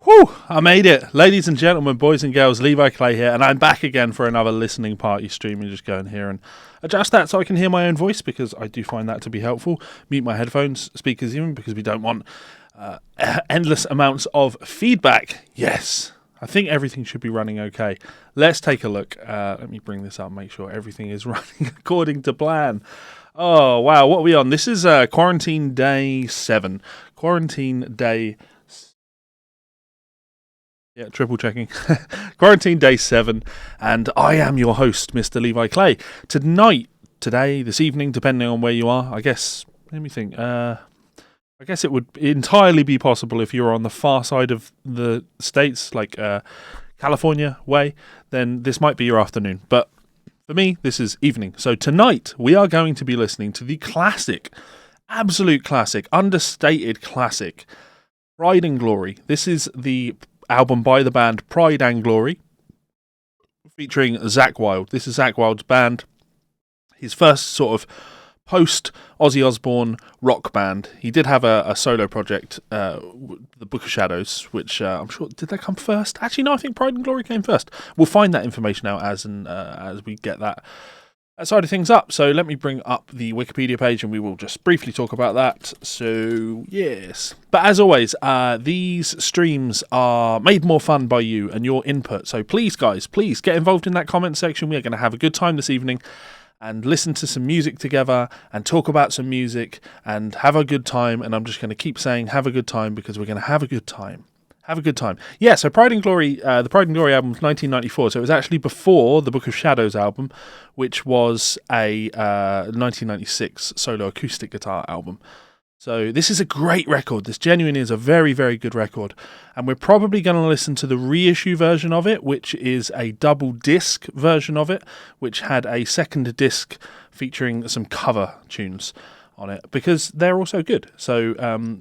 Whew, I made it. Ladies and gentlemen, boys and girls, Levi Clay here, and I'm back again for another listening party stream. You just go in here and adjust that so I can hear my own voice, because I do find that to be helpful. Mute my headphones, speakers even, because we don't want endless amounts of feedback. Yes, I think everything should be running okay. Let's take a look. Let me bring this up, make sure everything is running according to plan. Oh, wow, what are we on? This is Quarantine Day 7. Quarantine Day Yeah, triple checking. Quarantine Day 7, and I am your host, Mr. Levi Clay. Today, this evening, depending on where you are, I guess, let me think. I guess it would entirely be possible if you're on the far side of the States, like California way, then this might be your afternoon. But for me, this is evening. So tonight, we are going to be listening to the classic, absolute classic, understated classic, Pride and Glory. This is the album by the band Pride and Glory, featuring Zakk Wylde. This is Zakk Wylde's band, his first sort of post-Ozzy Osbourne rock band. He did have a solo project, The Book of Shadows, which I'm sure, did that come first? Actually, no, I think Pride and Glory came first. We'll find that information out as we get that side of things up. So let me bring up the Wikipedia page and we will just briefly talk about that. So yes, but as always, these streams are made more fun by you and your input. So please guys, please get involved in that comment section. We are going to have a good time this evening and listen to some music together and talk about some music and have a good time. And I'm just going to keep saying have a good time, because we're going to have a good time. Have a good time. Yeah, so Pride and Glory, the Pride and Glory album was 1994, so it was actually before the Book of Shadows album, which was a 1996 solo acoustic guitar album. So this is a great record. This genuinely is a very, very good record. And we're probably going to listen to the reissue version of it, which is a double disc version of it, which had a second disc featuring some cover tunes on it, because they're also good. So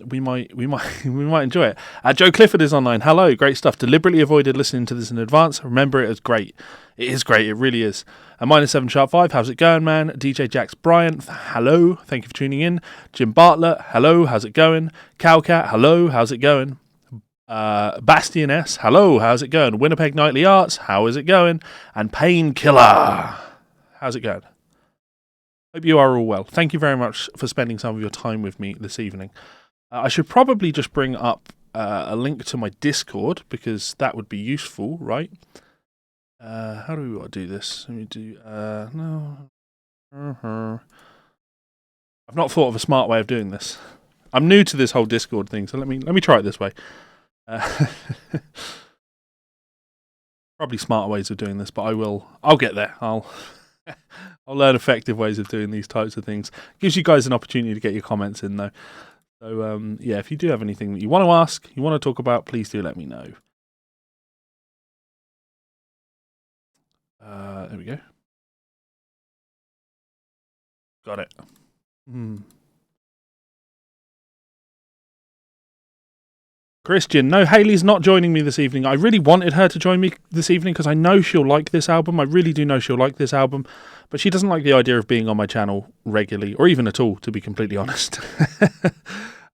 we might enjoy it. Joe Clifford is online. Hello, great stuff. Deliberately avoided listening to this in advance. Remember, it was great. It is great. It really is. -7 sharp 5. How's it going, man? DJ Jax Bryant. Hello. Thank you for tuning in. Jim Bartlett. Hello. How's it going? Cowcat. Hello. How's it going? Bastion S. Hello. How's it going? Winnipeg Nightly Arts. How is it going? And Painkiller. How's it going? Hope you are all well. Thank you very much for spending some of your time with me this evening. I should probably just bring up a link to my Discord, because that would be useful, right? How do we want to do this? Let me do... no. I've not thought of a smart way of doing this. I'm new to this whole Discord thing, so let me try it this way. Probably smarter ways of doing this, but I'll get there. I'll learn effective ways of doing these types of things. Gives you guys an opportunity to get your comments in, though. So, yeah, if you do have anything that you want to ask, you want to talk about, please do let me know. There we go. Got it. Christian, no, Hayley's not joining me this evening. I really wanted her to join me this evening because I know she'll like this album. I really do know she'll like this album. But she doesn't like the idea of being on my channel regularly, or even at all, to be completely honest.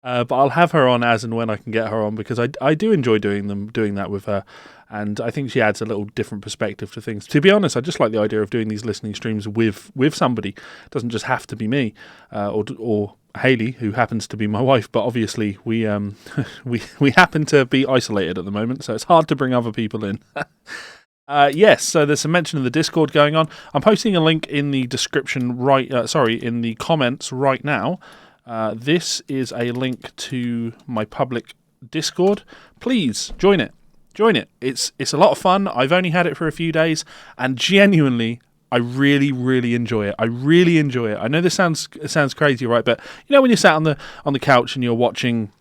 But I'll have her on as and when I can get her on, because I do enjoy doing that with her. And I think she adds a little different perspective to things. To be honest, I just like the idea of doing these listening streams with somebody. It doesn't just have to be me or Hayley, who happens to be my wife, but obviously we happen to be isolated at the moment, so it's hard to bring other people in. Yes, so there's some mention of the Discord going on. I'm posting a link in the description in the comments right now. This is a link to my public Discord. Please join it. It's a lot of fun. I've only had it for a few days, and genuinely, I really, really enjoy it. I really enjoy it. I know this sounds crazy, right? But you know, when you're sat on the couch and you're watching,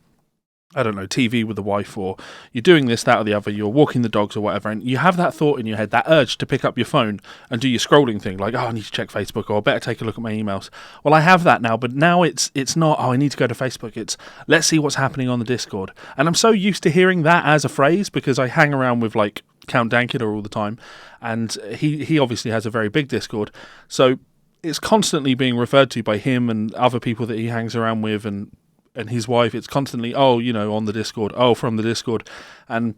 I don't know, TV with the wife, or you're doing this, that, or the other, you're walking the dogs or whatever, and you have that thought in your head, that urge to pick up your phone and do your scrolling thing, like, oh, I need to check Facebook, or I better take a look at my emails. Well, I have that now, but now it's not, oh, I need to go to Facebook. It's, let's see what's happening on the Discord. And I'm so used to hearing that as a phrase, because I hang around with, like, Count Dankula all the time, and he obviously has a very big Discord, so it's constantly being referred to by him and other people that he hangs around with, and and his wife, it's constantly, oh, on the Discord, oh, from the Discord, and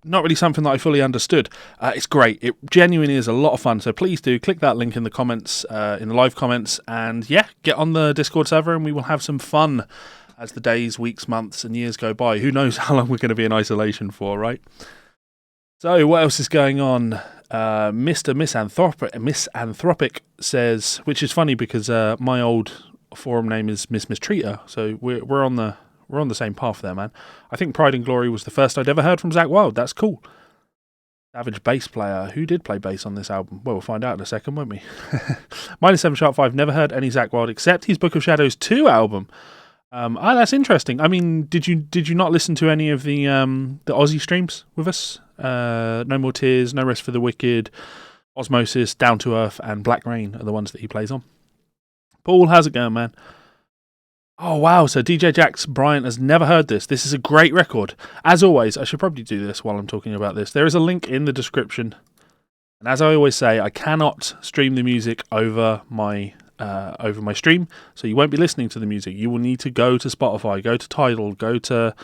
not really something that I fully understood. It's great. It genuinely is a lot of fun. So please do click that link in the comments, in the live comments, and get on the Discord server, and we will have some fun as the days, weeks, months, and years go by. Who knows how long we're going to be in isolation for, right? So what else is going on? Mr. Misanthropic says, which is funny because my old forum name is Miss Mistreater, so we're on the same path there, man. I think Pride and Glory was the first I'd ever heard from Zakk Wylde. That's cool. Savage bass player. Who did play bass on this album? Well, we'll find out in a second, won't we? -7sharp5. Never heard any Zakk Wylde except his Book of Shadows 2 album. That's interesting. I mean, did you not listen to any of the Aussie streams with us? No More Tears, No Rest for the Wicked, Osmosis, Down to Earth, and Black Rain are the ones that he plays on. Paul, how's it going, man? Oh, wow. So DJ Jax Bryant has never heard this. This is a great record. As always, I should probably do this while I'm talking about this. There is a link in the description. And as I always say, I cannot stream the music over my stream, so you won't be listening to the music. You will need to go to Spotify, go to Tidal, go to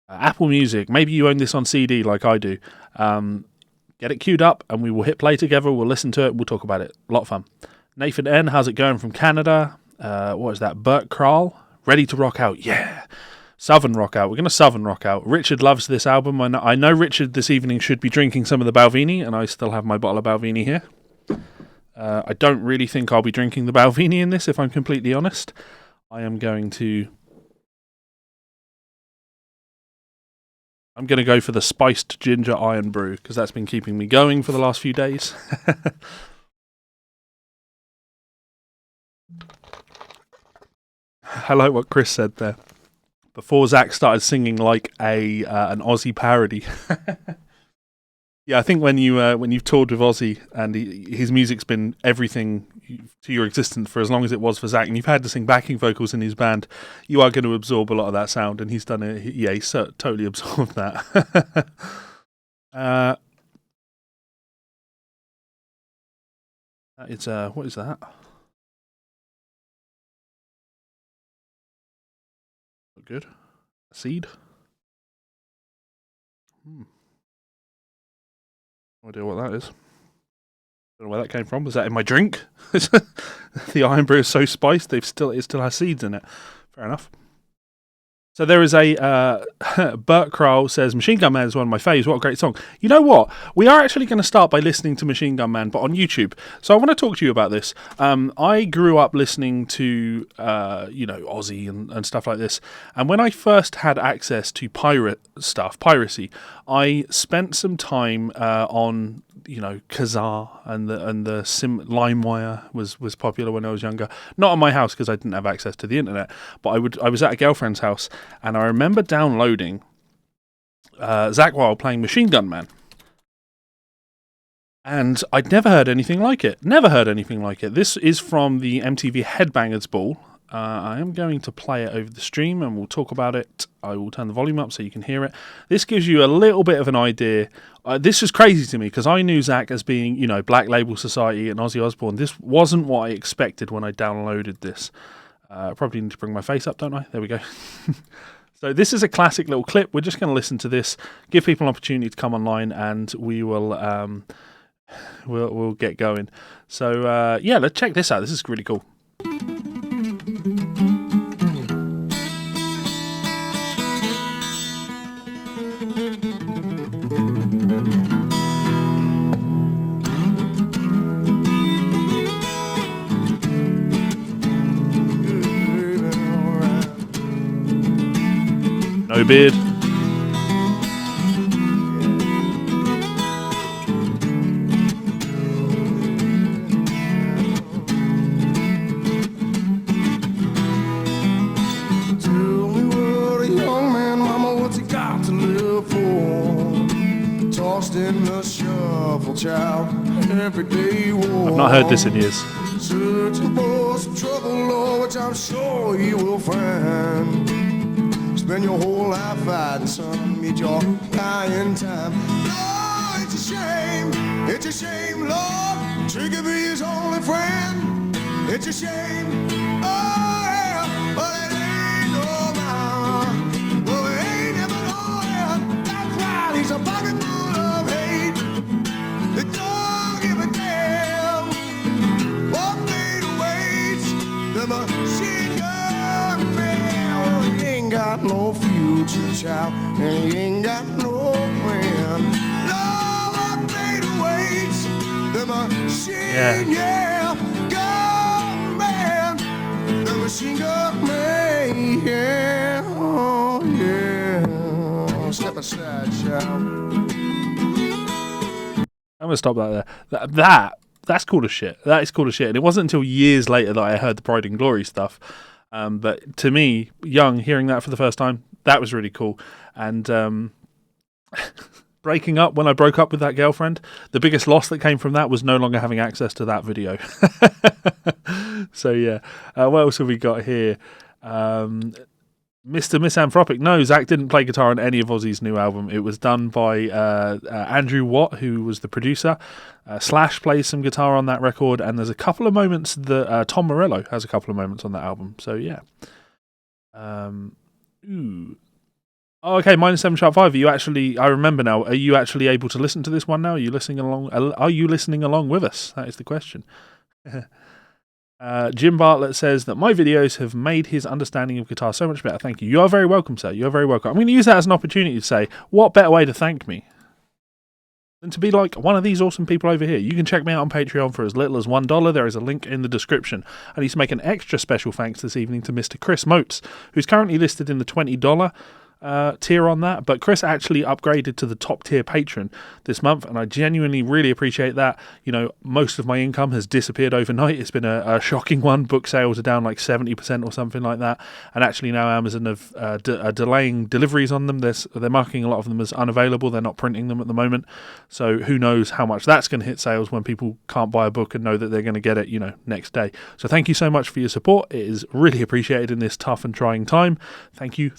Apple Music. Maybe you own this on CD like I do. Get it queued up, and we will hit play together. We'll listen to it. We'll talk about it. A lot of fun. Nathan N, how's it going from Canada? What is that? Bert Kral, ready to rock out. Yeah. Southern rock out. We're going to Southern rock out. Richard loves this album. I know Richard this evening should be drinking some of the Balvenie, and I still have my bottle of Balvenie here. I don't really think I'll be drinking the Balvenie in this, if I'm completely honest. I'm going to go for the spiced ginger iron brew, because that's been keeping me going for the last few days. I like what Chris said there. Before Zakk started singing like an Aussie parody. Yeah, I think when you've toured with Ozzy and his music's been everything to your existence for as long as it was for Zakk, and you've had to sing backing vocals in his band, you are going to absorb a lot of that sound, and he's done it. Yeah, he's totally absorbed that. It's what is that? Good. A seed. No idea what that is. Don't know where that came from. Was that in my drink? The iron brew is so spiced, it still has seeds in it. Fair enough. So there is a Bert Kral says Machine Gun Man is one of my faves. What a great song. You know what? We are actually going to start by listening to Machine Gun Man, but on YouTube. So I want to talk to you about this. I grew up listening to Ozzy and stuff like this. And when I first had access to piracy, I spent some time on Kazaa and the LimeWire was popular when I was younger. Not on my house because I didn't have access to the internet, but I was at a girlfriend's house, and I remember downloading Zakk Wylde playing Machine Gun Man. And I'd never heard anything like it. Never heard anything like it. This is from the MTV Headbangers Ball. I am going to play it over the stream and we'll talk about it. I will turn the volume up so you can hear it. This gives you a little bit of an idea. This was crazy to me because I knew Zakk as being, Black Label Society and Ozzy Osbourne. This wasn't what I expected when I downloaded this. I probably need to bring my face up, don't I? There we go. So this is a classic little clip. We're just going to listen to this, give people an opportunity to come online, and we will we'll get going. So let's check this out. This is really cool. No beard. I've not heard this in years. Searching for some trouble, Lord, which I'm sure you will find. Spend your whole life fighting, son, meet your dying time. Lord, it's a shame, Lord, she could be his only friend. It's a shame, oh yeah, but it ain't no The machine gun man, he ain't got no future, child, and he ain't got no friend. Love, I paid awaits. The machine, gun man. The machine gun man, yeah, oh yeah. Step aside, child. I'm gonna stop that there. That's cool as shit. That is cool as shit. And it wasn't until years later that I heard the Pride and Glory stuff. But to me, young, hearing that for the first time, that was really cool. And breaking up, when I broke up with that girlfriend, the biggest loss that came from that was no longer having access to that video. So yeah, what else have we got here? Mr. Misanthropic. No, Zakk didn't play guitar on any of Ozzy's new album. It was done by Andrew Watt, who was the producer. Slash plays some guitar on that record, and there's a couple of moments that Tom Morello has a couple of moments on that album. So yeah. Ooh. Oh, okay, minus 7 sharp 5. Are you actually? I remember now. Are you actually able to listen to this one now? Are you listening along? Are you listening along with us? That is the question. Jim Bartlett says that my videos have made his understanding of guitar so much better. Thank you. You are very welcome, sir. You are very welcome. I'm going to use that as an opportunity to say, what better way to thank me than to be like one of these awesome people over here? You can check me out on Patreon for as little as $1. There is a link in the description. I need to make an extra special thanks this evening to Mr. Chris Motes, who's currently listed in the $20 tier on that, but Chris actually upgraded to the top tier patron this month, and I genuinely really appreciate that. You know, most of my income has disappeared overnight. It's been a shocking one. Book sales are down like 70% or something like that, and actually now Amazon are delaying deliveries on them. They're marking a lot of them as unavailable. They're not printing them at the moment, so who knows how much that's going to hit sales when people can't buy a book and know that they're going to get it, you know, next day. So thank you so much for your support. It is really appreciated in this tough and trying time. Thank you,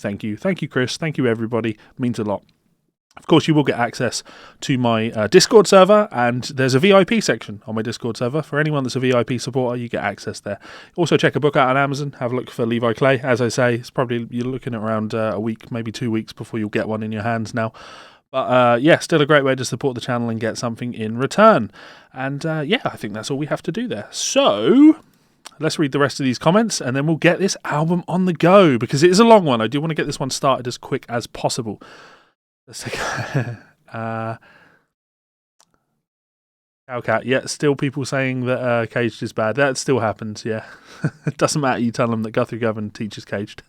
Chris. Thank you, everybody. It means a lot. Of course, you will get access to my Discord server, and there's a VIP section on my Discord server. For anyone that's a VIP supporter, you get access there. Also, check a book out on Amazon. Have a look for Levi Clay. As I say, it's probably, you're looking at around a week, maybe 2 weeks before you'll get one in your hands now. But yeah, still a great way to support the channel and get something in return. And yeah, I think that's all we have to do there. So let's read the rest of these comments, and then we'll get this album on the go, because it is a long one. I do want to get this one started as quick as possible. Let's take Cowcat. Yeah, still people saying that Caged is bad. That still happens, yeah. It doesn't matter. You tell them that Guthrie Govan teaches Caged.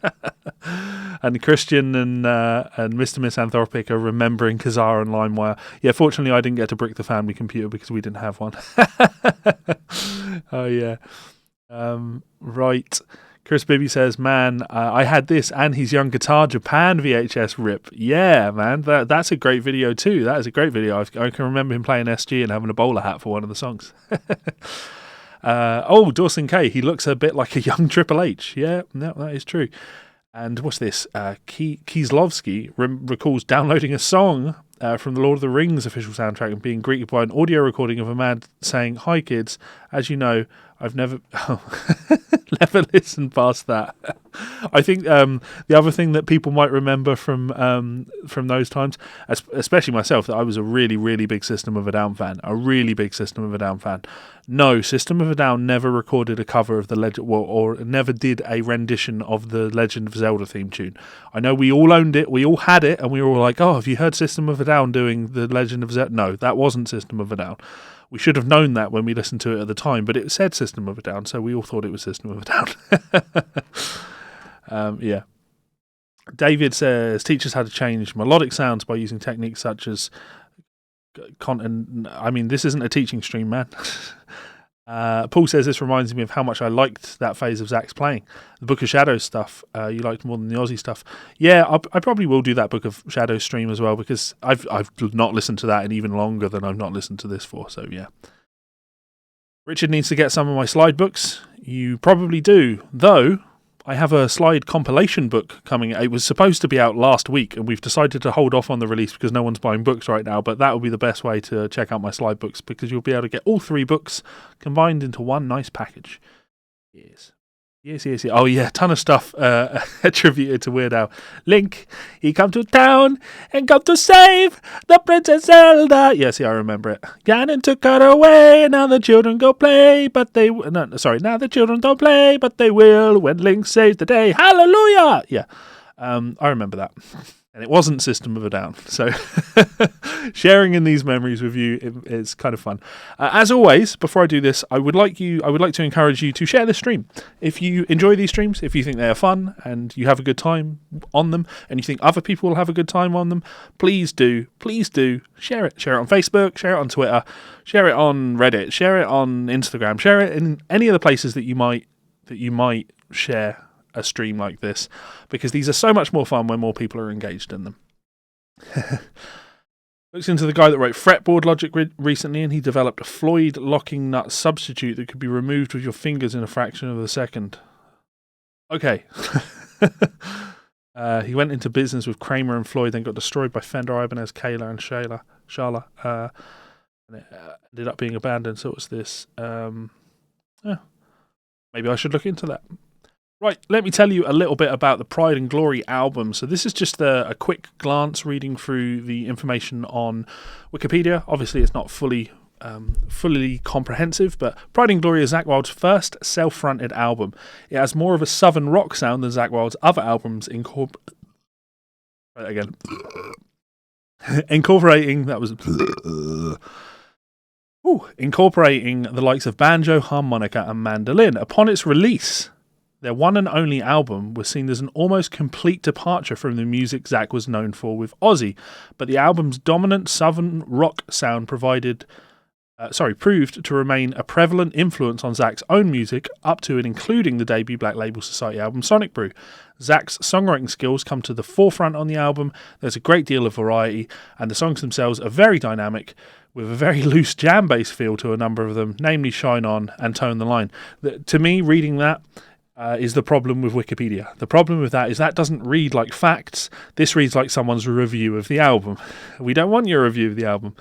And Christian and Mr. Misanthropic are remembering Kazaa and LimeWire. Yeah, fortunately I didn't get to brick the family computer because we didn't have one. Oh, yeah. Right. Chris Bibby says, man, I had this and his Young Guitar Japan VHS rip. Yeah, man, that's a great video too. That is a great video. I can remember him playing SG and having a bowler hat for one of the songs. Oh, Dawson K, he looks a bit like a young Triple H. Yeah, no, that is true. And what's this? Kieslowski recalls downloading a song from the Lord of the Rings official soundtrack and being greeted by an audio recording of a man saying, "Hi kids, as you know, I've never never listened past that." I think the other thing that people might remember from those times, especially myself, that I was a really, really big System of a Down fan. A really big System of a Down fan. No, System of a Down never recorded a cover of the Legend, or never did a rendition of the Legend of Zelda theme tune. I know we all owned it, we all had it, and we were all like, "Oh, have you heard System of a Down doing the Legend of Zelda?" No, that wasn't System of a Down. We should have known that when we listened to it at the time, but it said System of a Down, so we all thought it was System of a Down. Yeah. David says, teachers had to change melodic sounds by using techniques such as content. I mean, this isn't a teaching stream, man. Paul says, this reminds me of how much I liked that phase of Zakk's playing. The Book of Shadows stuff, you liked more than the Aussie stuff. Yeah, I probably will do that Book of Shadows stream as well, because I've not listened to that in even longer than I've not listened to this for, so yeah. Richard needs to get some of my slide books. You probably do, though I have a slide compilation book coming. It was supposed to be out last week, and we've decided to hold off on the release because no one's buying books right now, but that will be the best way to check out my slide books, because you'll be able to get all 3 books combined into one nice package. Yes. Yes. Oh, yeah, ton of stuff attributed to Weird Al. Link, he come to town and come to save the Princess Zelda. Yes, I remember it. Ganon took her away, and now the children go play, but they... No, sorry, now the children don't play, but they will when Link saves the day. Hallelujah! Yeah, I remember that. And it wasn't System of a Down. So sharing in these memories with you is kind of fun. As always, before I do this, I would like to encourage you to share this stream. If you enjoy these streams, if you think they are fun and you have a good time on them, and you think other people will have a good time on them, please do share it. Share it on Facebook, share it on Twitter, share it on Reddit, share it on Instagram, share it in any of the places that you might share a stream like this, because these are so much more fun when more people are engaged in them. Looks into the guy that wrote fretboard logic recently, and he developed a Floyd locking nut substitute that could be removed with your fingers in a fraction of a second. Okay. He went into business with Kramer and Floyd, then got destroyed by Fender, Ibanez, Kayla, and Shala. And it ended up being abandoned. So it was this. Maybe I should look into that. Right, let me tell you a little bit about the Pride and Glory album. So this is just a quick glance reading through the information on Wikipedia. Obviously, it's not fully comprehensive, but Pride and Glory is Zakk Wylde's first self-fronted album. It has more of a southern rock sound than Zakk Wylde's other albums, incorporating the likes of banjo, harmonica, and mandolin. Upon its release, their one and only album was seen as an almost complete departure from the music Zakk was known for with Ozzy, but the album's dominant southern rock sound proved to remain a prevalent influence on Zakk's own music, up to and including the debut Black Label Society album Sonic Brew. Zakk's songwriting skills come to the forefront on the album. There's a great deal of variety, and the songs themselves are very dynamic, with a very loose jam bass feel to a number of them, namely Shine On and Tone the Line. To me, reading that is the problem with Wikipedia. The problem with that is that doesn't read like facts. This reads like someone's review of the album. We don't want your review of the album.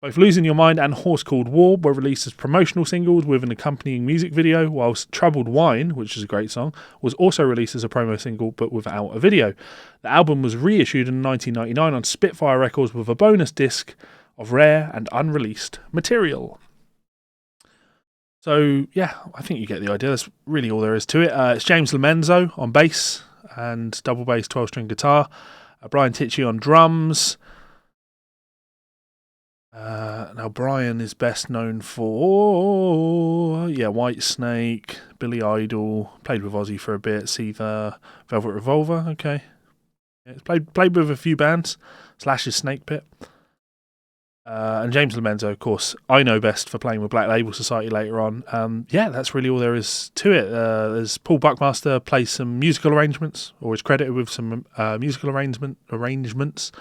Both Losing Your Mind and Horse Called War were released as promotional singles with an accompanying music video, whilst Troubled Wine, which is a great song, was also released as a promo single but without a video. The album was reissued in 1999 on Spitfire Records with a bonus disc of rare and unreleased material. So, yeah, I think you get the idea. That's really all there is to it. It's James Lomenzo on bass and double bass 12-string guitar. Brian Tichy on drums. Now, Brian is best known for, White Snake, Billy Idol, played with Ozzy for a bit, Seether, Velvet Revolver, okay. Yeah, it's played with a few bands, Slash's Snake Pit. And James Lomenzo, of course, I know best for playing with Black Label Society later on. That's really all there is to it. There's Paul Buckmaster plays some musical arrangements, or is credited with some musical arrangements.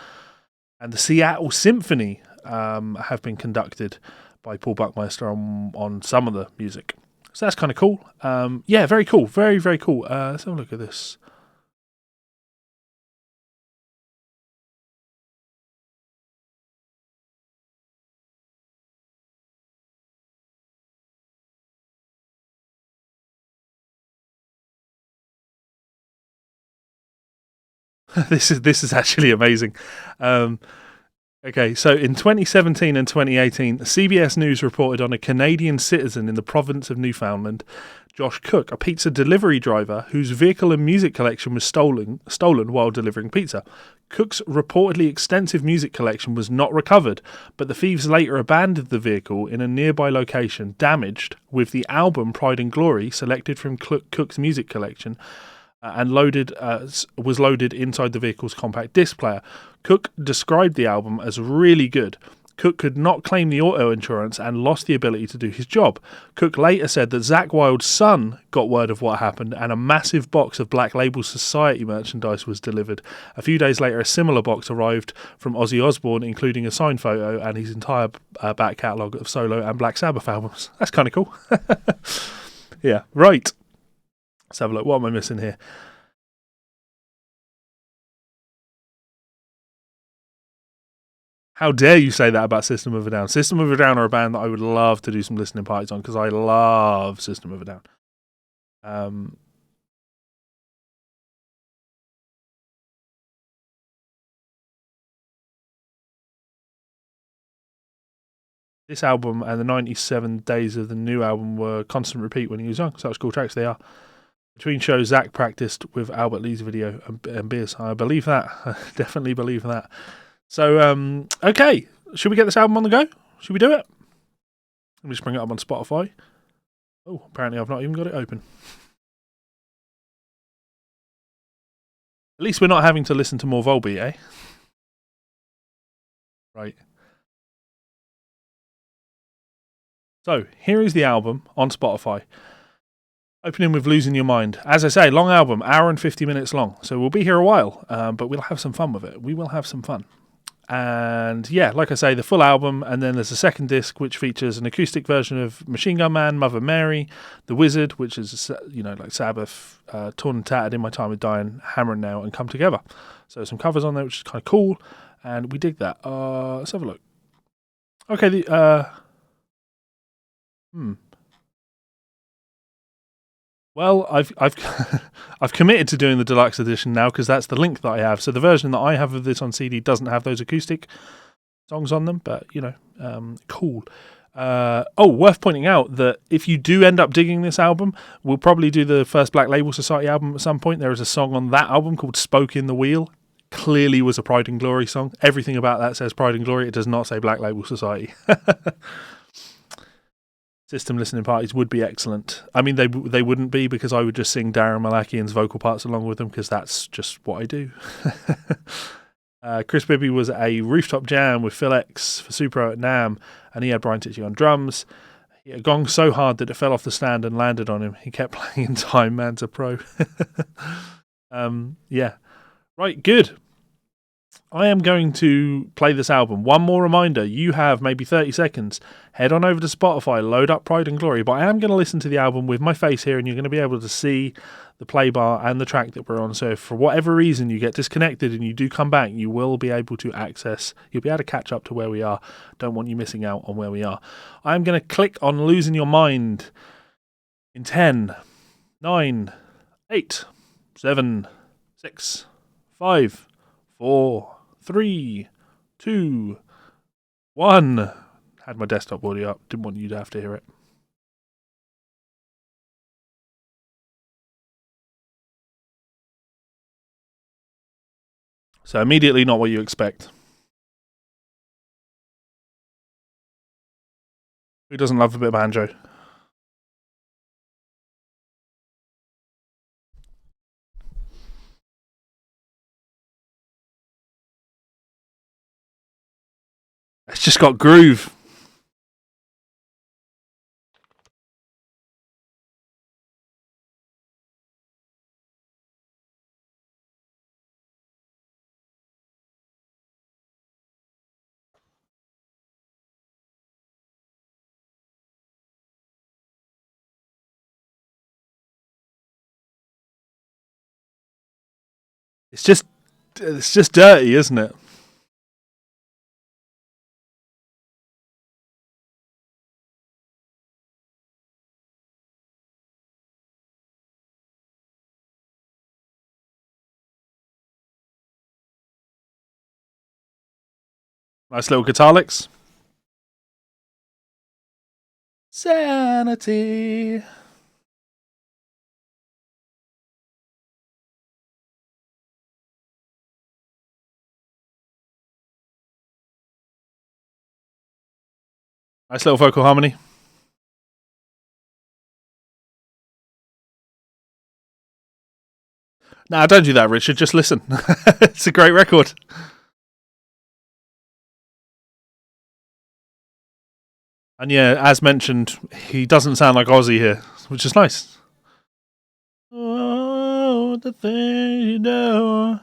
And the Seattle Symphony have been conducted by Paul Buckmaster on some of the music. So that's kind of cool. Very cool. Very, very cool. Let's have a look at this. This is actually amazing. Okay, so in 2017 and 2018, CBS News reported on a Canadian citizen in the province of Newfoundland, Josh Cook, a pizza delivery driver whose vehicle and music collection was stolen while delivering pizza. Cook's reportedly extensive music collection was not recovered, but the thieves later abandoned the vehicle in a nearby location, damaged, with the album Pride and Glory selected from Cook's music collection and was loaded inside the vehicle's compact disc player. Cook described the album as really good. Cook could not claim the auto insurance and lost the ability to do his job. Cook later said that Zakk Wylde's son got word of what happened and a massive box of Black Label Society merchandise was delivered. A few days later, a similar box arrived from Ozzy Osbourne, including a signed photo and his entire back catalogue of solo and Black Sabbath albums. That's kind of cool. Yeah, right. Let's have a look. What am I missing here? How dare you say that about System of a Down? System of a Down are a band that I would love to do some listening parties on because I love System of a Down. this album and the 97 days of the new album were constant repeat when he was young. Such cool tracks they are. Between shows, Zakk practiced with Albert Lee's video and beers. I believe that. I definitely believe that. So, okay. Should we get this album on the go? Should we do it? Let me just bring it up on Spotify. Oh, apparently I've not even got it open. At least we're not having to listen to more Volbeat, eh? Right. So, here is the album on Spotify. Opening with Losing Your Mind. As I say, long album, hour and 50 minutes long. So we'll be here a while, but we'll have some fun with it. We will have some fun. And yeah, like I say, the full album, and then there's a second disc which features an acoustic version of Machine Gun Man, Mother Mary, The Wizard, which is, like Sabbath, Torn and Tattered, In My Time with Dying, Hammer and Nail, and Come Together. So some covers on there, which is kind of cool, and we dig that. Let's have a look. Okay, Well, I've I've committed to doing the deluxe edition now because that's the link that I have. So the version that I have of this on CD doesn't have those acoustic songs on them, but cool. Worth pointing out that if you do end up digging this album, we'll probably do the first Black Label Society album at some point. There is a song on that album called "Spoke in the Wheel." Clearly was a Pride and Glory song. Everything about that says Pride and Glory. It does not say Black Label Society. System listening parties would be excellent. I mean, they wouldn't be because I would just sing Darren Malakian's vocal parts along with them because that's just what I do. Chris Bibby was a rooftop jam with Phil X for Supro at NAMM, and he had Brian Titchie on drums. He had gonged so hard that it fell off the stand and landed on him. He kept playing in time, man's a pro. Yeah. Right, good. I am going to play this album. One more reminder, you have maybe 30 seconds. Head on over to Spotify, load up Pride and Glory, but I am going to listen to the album with my face here and you're going to be able to see the play bar and the track that we're on. So if for whatever reason you get disconnected and you do come back, you will be able to you'll be able to catch up to where we are. Don't want you missing out on where we are. I'm going to click on Losing Your Mind in 10, 9, 8, 7, 6, 5, 4, 3, 2, 1. Had my desktop audio up. Didn't want you to have to hear it. So immediately not what you expect. Who doesn't love a bit of banjo? It's just got groove. It's just dirty, isn't it? Nice little guitar licks. Sanity. Nice little vocal harmony. Nah, don't do that, Richard. Just listen. It's a great record. And yeah, as mentioned, he doesn't sound like Ozzy here, which is nice. Oh, the thing you know.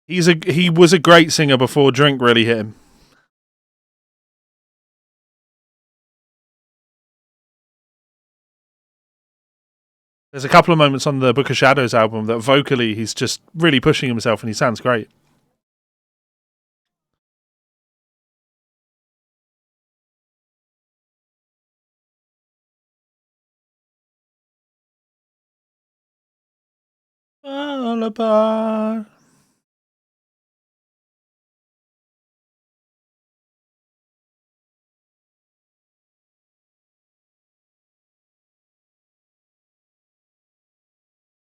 He was a great singer before drink really hit him. There's a couple of moments on the Book of Shadows album that vocally he's just really pushing himself and he sounds great. All apart.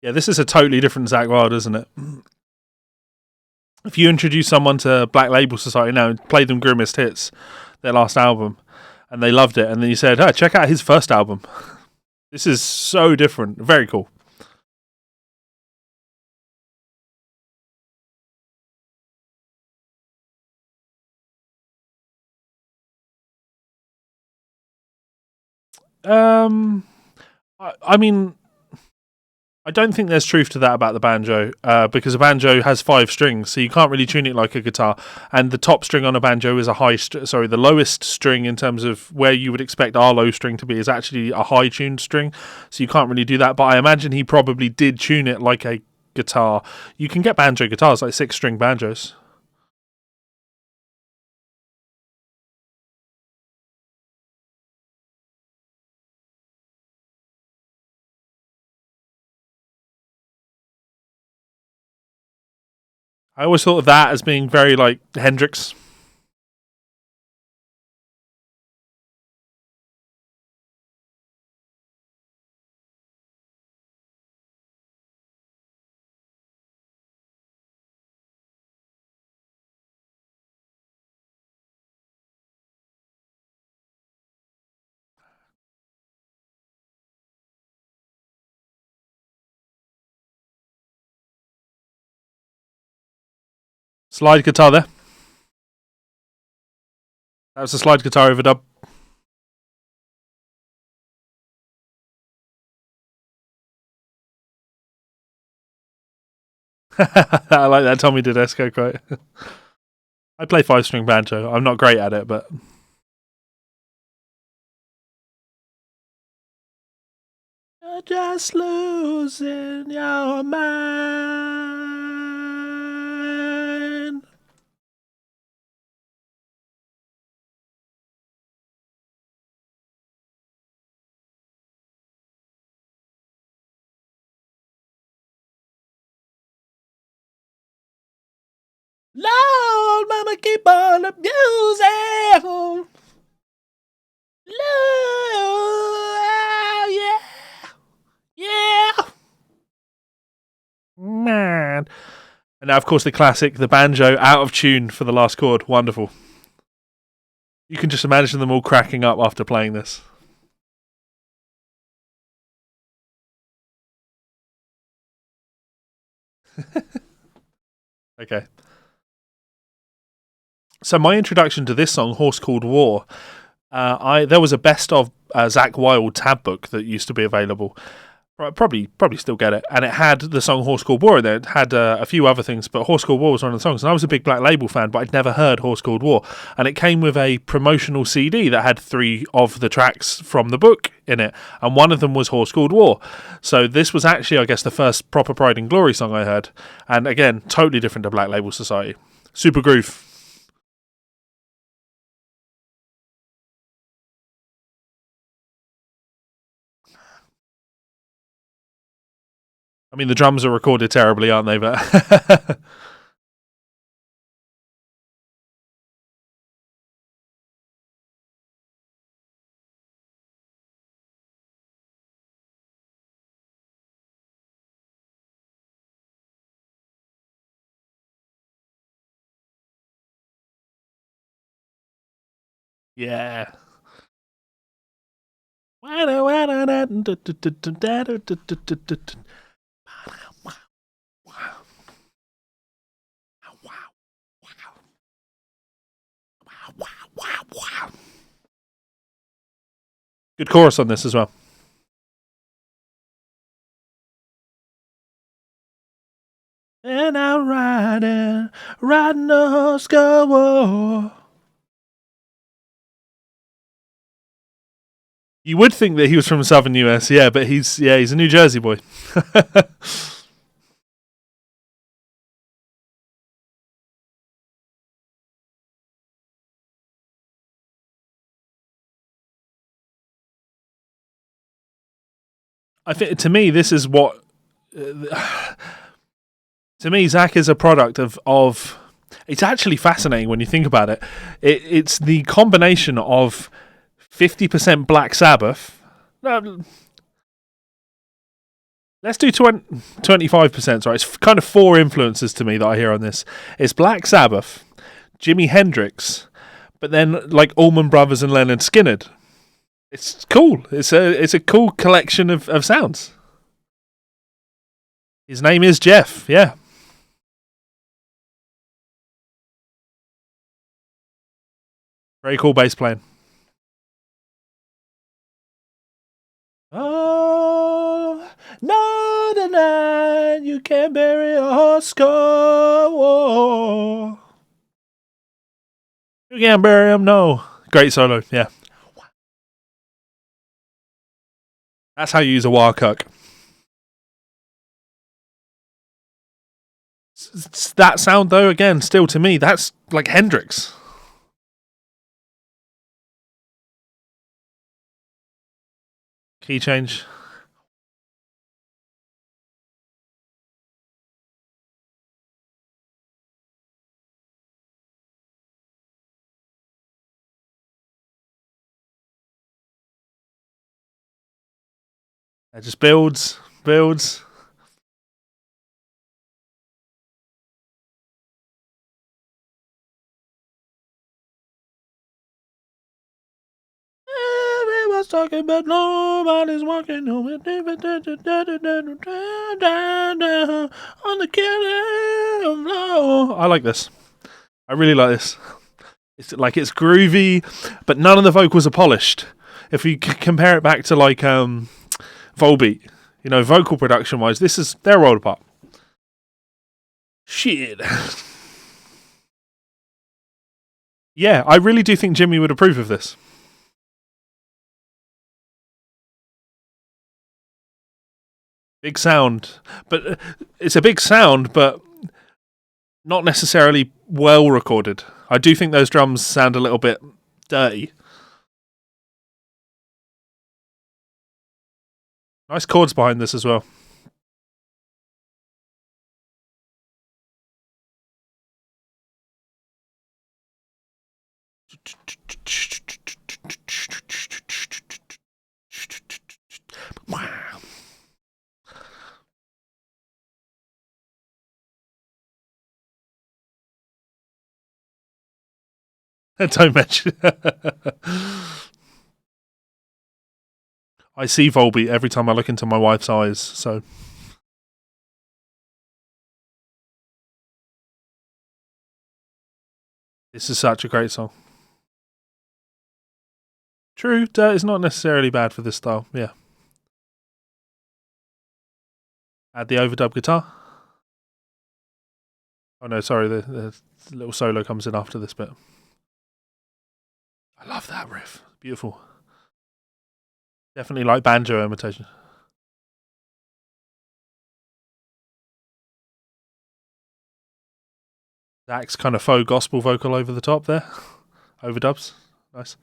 Yeah, this is a totally different Zakk Wylde, isn't it? If you introduce someone to Black Label Society now and play them Grimmest Hits, their last album, and they loved it, and then you said, "Oh, check out his first album." This is so different. Very cool. Um, I mean, I don't think there's truth to that about the banjo, because a banjo has 5 strings, so you can't really tune it like a guitar. And the top string on a banjo is the lowest string in terms of where you would expect our low string to be is actually a high tuned string, so you can't really do that. But I imagine he probably did tune it like a guitar. You can get banjo guitars, like 6-string banjos. I always thought of that as being very like Hendrix. Slide guitar there. That was a slide guitar overdub. I like that Tommy Tedesco quote. I play 5-string banjo. I'm not great at it, but you're just losing your mind. Lord, mama, keep on abusing. Lord, yeah, yeah. Man. And now, of course, the classic, the banjo out of tune for the last chord. Wonderful. You can just imagine them all cracking up after playing this. Okay. So my introduction to this song, Horse Called War, there was a best of Zakk Wylde tab book that used to be available. Probably still get it, and it had the song Horse Called War in there. It had a few other things, but Horse Called War was one of the songs. And I was a big Black Label fan, but I'd never heard Horse Called War. And it came with a promotional CD that had 3 of the tracks from the book in it, and one of them was Horse Called War. So this was actually, I guess, the first proper Pride and Glory song I heard. And again, totally different to Black Label Society. Super groove. I mean, the drums are recorded terribly, aren't they? But yeah. Good chorus on this as well. And I'm riding the horse go war. You would think that he was from Southern US, yeah, but he's a New Jersey boy. I think to me this is what to me Zakk is a product of it's actually fascinating when you think about it. It's the combination of 50% Black Sabbath. Let's do 25%. Sorry, it's kind of four influences to me that I hear on this. It's Black Sabbath, Jimi Hendrix, but then like Allman Brothers and Leonard Skinner. It's cool. It's a cool collection of sounds. His name is Jeff. Yeah. Very cool bass playing. Oh, no, the night you can't bury a horse skull. You can't bury him, no. Great solo, yeah. That's how you use a wah cuck. That sound, though, again, still to me, that's like Hendrix. Key change. It just builds. Everyone's talking, but nobody's walking on the killing floor. I like this. I really like this. It's groovy, but none of the vocals are polished. If you compare it back to like Volbeat, vocal production wise, they're a world apart. Shit. Yeah, I really do think Jimmy would approve of this. Big sound, but it's a big sound, but not necessarily well recorded. I do think those drums sound a little bit dirty. Nice chords behind this as well. Don't mention. I see Volbeat every time I look into my wife's eyes, so. This is such a great song. True, dirt is not necessarily bad for this style, yeah. Add the overdub guitar. Oh no, sorry, the little solo comes in after this bit. I love that riff. Beautiful. Definitely like banjo imitation. Zakk's kind of faux gospel vocal over the top there. Overdubs. Nice.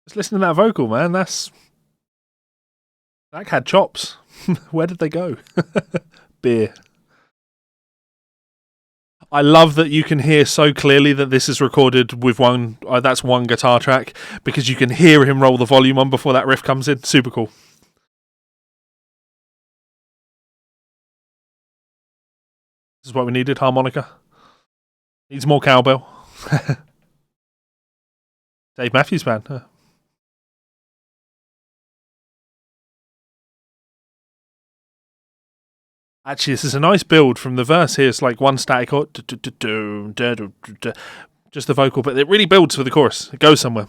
Just listen to that vocal, man. Zack had chops. Where did they go? Beer. I love that you can hear so clearly that this is recorded with one. That's one guitar track because you can hear him roll the volume on before that riff comes in. Super cool. This is what we needed. Harmonica. Needs more cowbell. Dave Matthews Band. Huh? Actually, this is a nice build from the verse here. It's like one static chord, just the vocal, but it really builds for the chorus. It goes somewhere.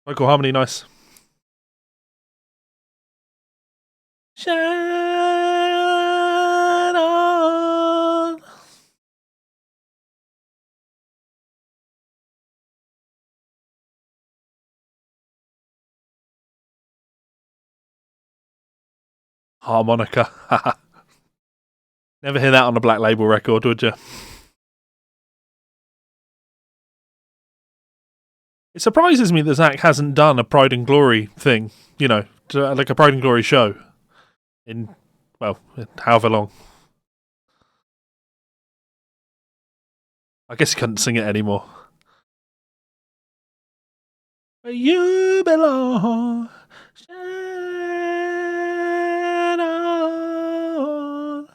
Vocal harmony, nice. Shine on. Harmonica. Never hear that on a Black Label record, would you? It surprises me that Zakk hasn't done a Pride and Glory thing, like a Pride and Glory show in, well, however long. I guess he couldn't sing it anymore. Where you belong, shine on.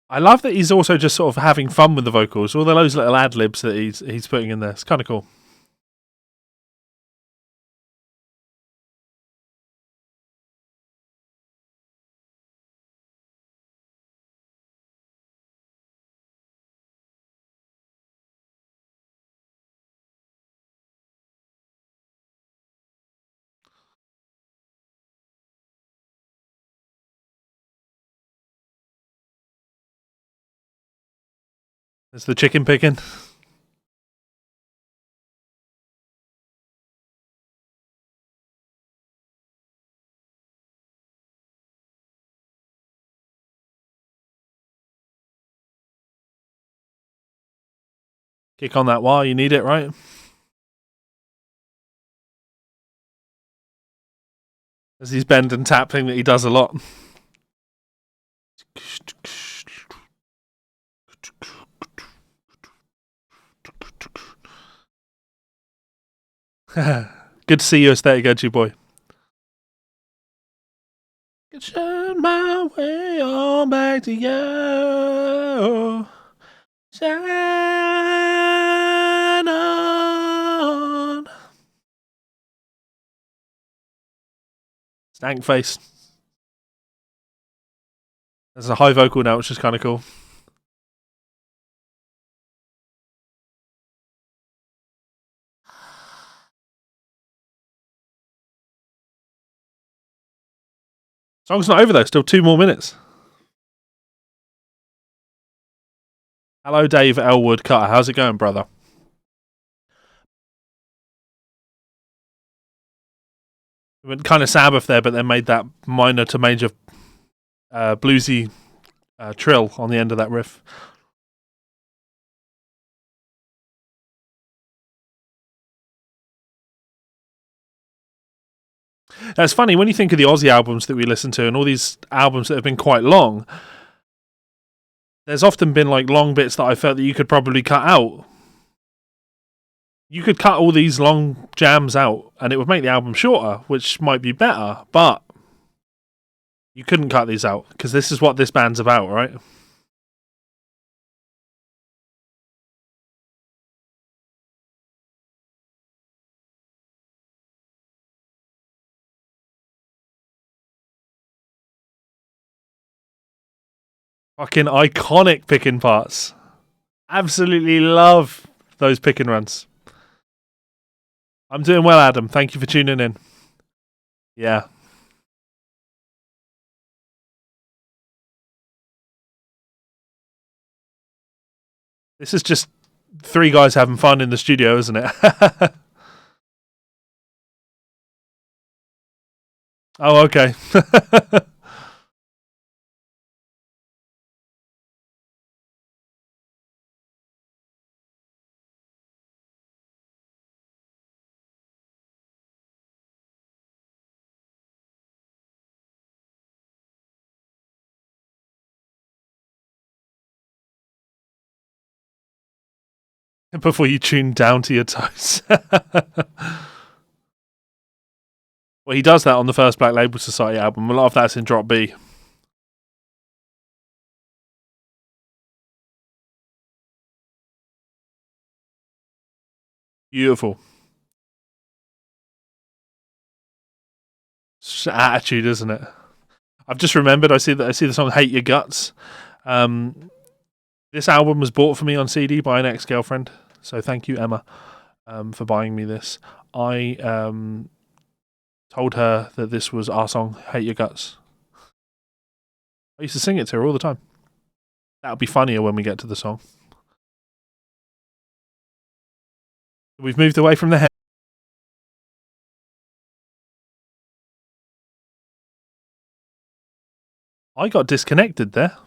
I love that he's also just sort of having fun with the vocals. All those little ad libs that he's putting in there. It's kind of cool. There's the chicken picking. Kick on that wire, you need it, right? There's his bend and tap thing that he does a lot. Good to see you, aesthetic edgy boy. Can shine my way on back to you. Shine on. Stank face. There's a high vocal now, which is kind of cool. Song's not over though, still 2 more minutes. Hello, Dave Elwood Cutter. How's it going, brother? We went kind of Sabbath there, but then made that minor to major bluesy trill on the end of that riff. Now, it's funny when you think of the Aussie albums that we listen to and all these albums that have been quite long. There's often been like long bits that I felt that you could probably cut out. You could cut all these long jams out and it would make the album shorter, which might be better, but you couldn't cut these out because this is what this band's about, right? Fucking iconic picking parts. Absolutely love those pick and runs. I'm doing well, Adam. Thank you for tuning in. Yeah. This is just 3 guys having fun in the studio, isn't it? Oh, okay. Before you tune down to your toes. Well, he does that on the first Black Label Society album. A lot of that's in drop B. Beautiful. It's attitude, isn't it? I've just remembered. I see the song "Hate Your Guts." This album was bought for me on CD by an ex-girlfriend, so thank you, Emma, for buying me this. I told her that this was our song, "Hate Your Guts." I used to sing it to her all the time. That'll be funnier when we get to the song. We've moved away from the head. I got disconnected there.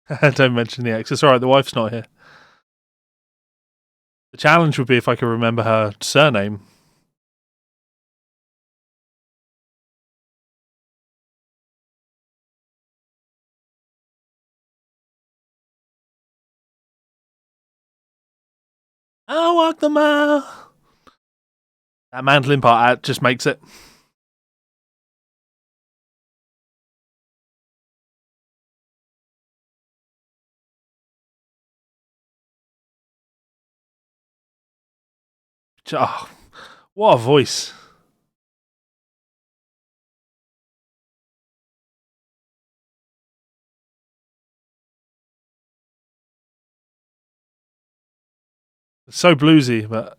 Don't mention the ex. It's alright, the wife's not here. The challenge would be if I could remember her surname. I'll walk the mile. That mandolin part just makes it. Oh, what a voice. It's so bluesy, but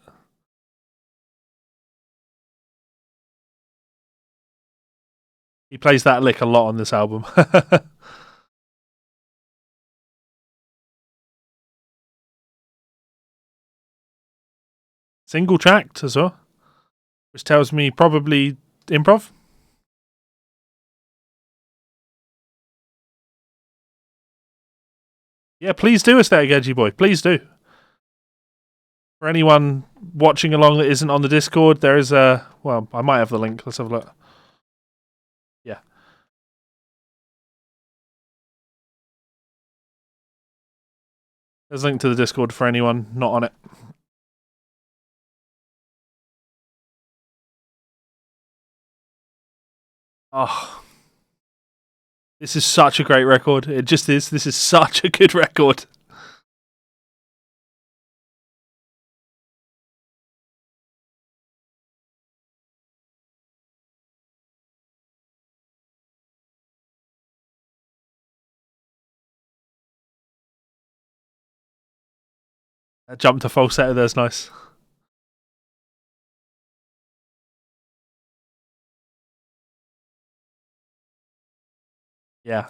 he plays that lick a lot on this album. Single tracked as well, which tells me probably improv. Yeah, please do, Aesthetic Edgy Boy. Please do. For anyone watching along that isn't on the Discord, there is a. Well, I might have the link. Let's have a look. Yeah. There's a link to the Discord for anyone not on it. Oh. This is such a great record. It just is. This is such a good record. That jump to falsetto there's nice. Yeah.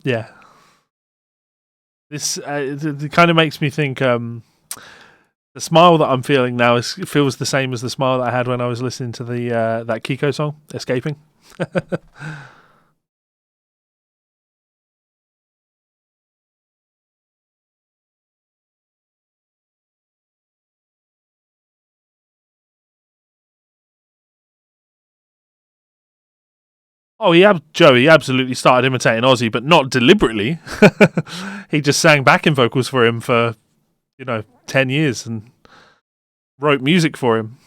Yeah. This it kind of makes me think. The smile that I'm feeling now feels the same as the smile that I had when I was listening to the that Kiko song, "Escaping." Oh, Joey absolutely started imitating Ozzy, but not deliberately. He just sang backing vocals for him for 10 years and wrote music for him.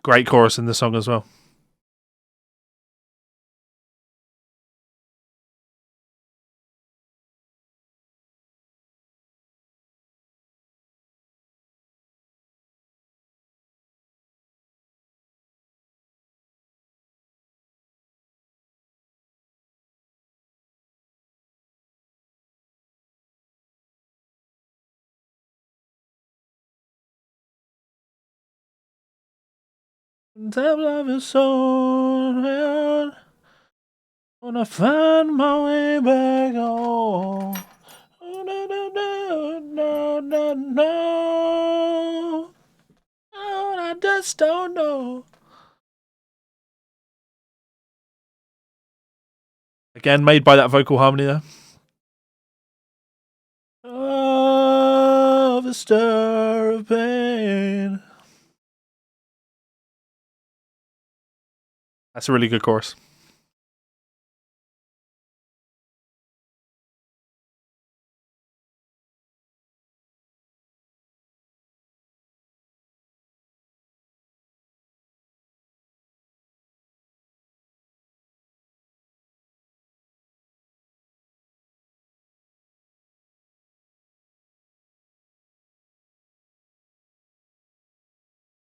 Great chorus in the song as well. Time of his soul, when I find my way back home. Oh, no, no, no, no, no, no. Oh, I just don't know. Again, made by that vocal harmony there. Of a stir of pain. That's a really good chorus.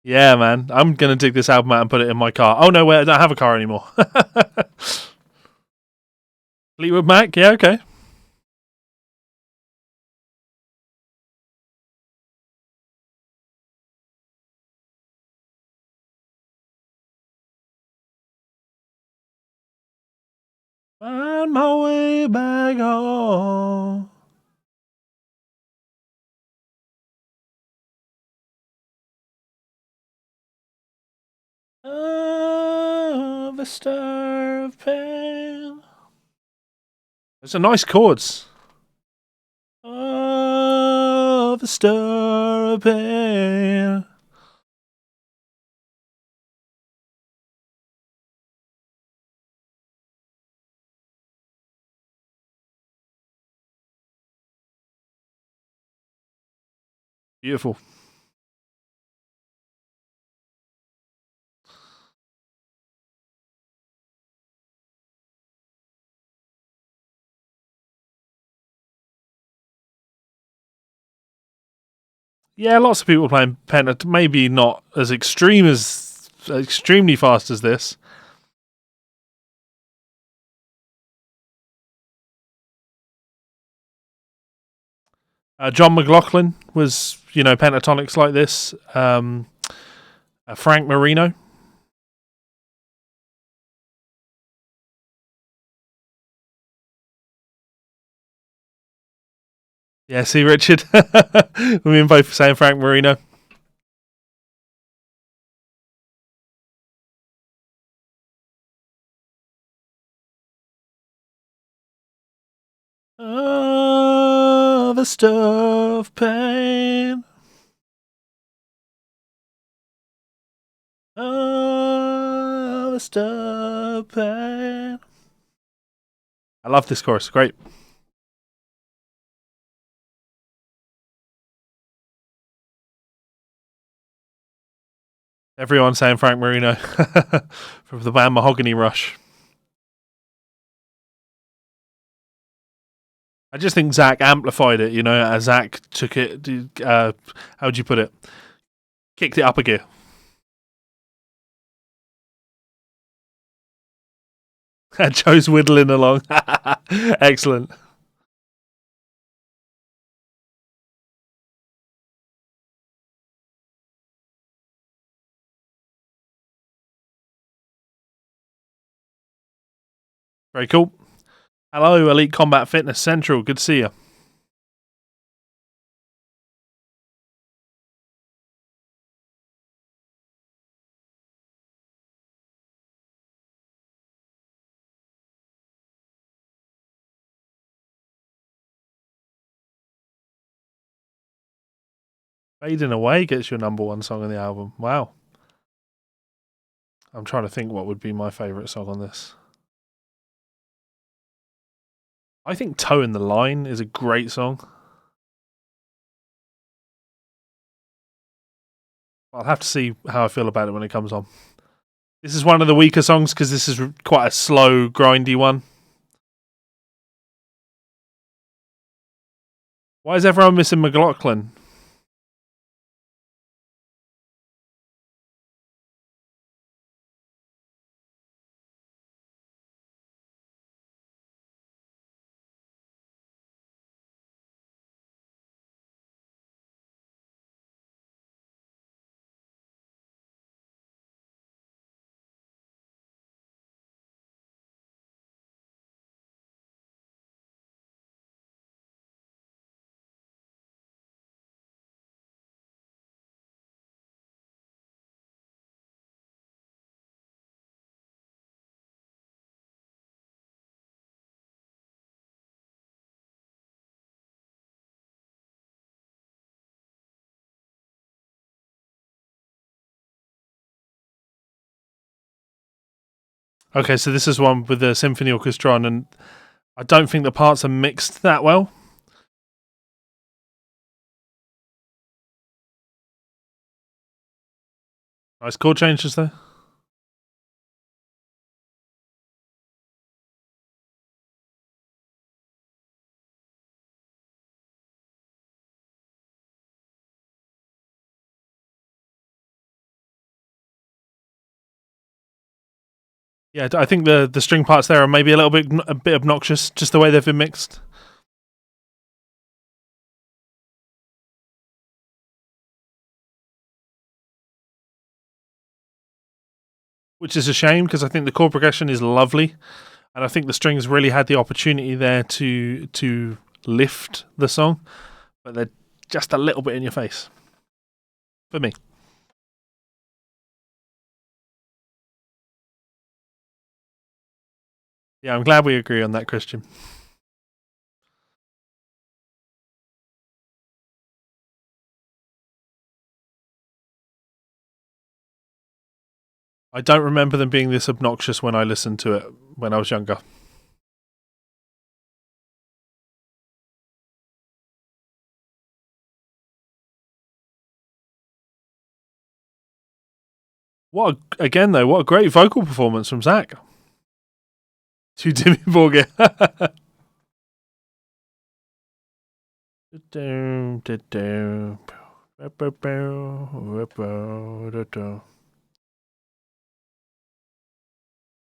Yeah, man. I'm going to dig this album out and put it in my car. Oh, no, wait, I don't have a car anymore. Fleetwood Mac? Yeah, okay. Find my way back home. a stir of pain. Those are nice chords. Of a stir of pain. Beautiful. Yeah, lots of people playing Penta. Maybe not as extremely fast as this. John McLaughlin was, pentatonics like this. Frank Marino. Yeah, see, Richard. We're both saying Frank Marino. The stir of pain. The stir of pain. I love this chorus. Great. Everyone saying Frank Marino from the band Mahogany Rush. I just think Zakk amplified it, as Zakk took it, how would you put it? Kicked it up a gear. Joe's whittling along. Excellent. Very cool. Hello, Elite Combat Fitness Central. Good to see you. Fading Away gets your number one song on the album. Wow. I'm trying to think what would be my favourite song on this. I think Toe in the Line is a great song. I'll have to see how I feel about it when it comes on. This is one of the weaker songs because this is quite a slow, grindy one. Why is everyone missing McLaughlin? Okay, so this is one with the symphony orchestra on, and I don't think the parts are mixed that well. Nice chord changes there. Yeah, I think the string parts there are maybe a bit obnoxious, just the way they've been mixed. Which is a shame because I think the chord progression is lovely, and I think the strings really had the opportunity there to lift the song, but they're just a little bit in your face for me. Yeah, I'm glad we agree on that, Christian. I don't remember them being this obnoxious when I listened to it when I was younger. Again though, what a great vocal performance from Zakk. To Dimmy Borgir.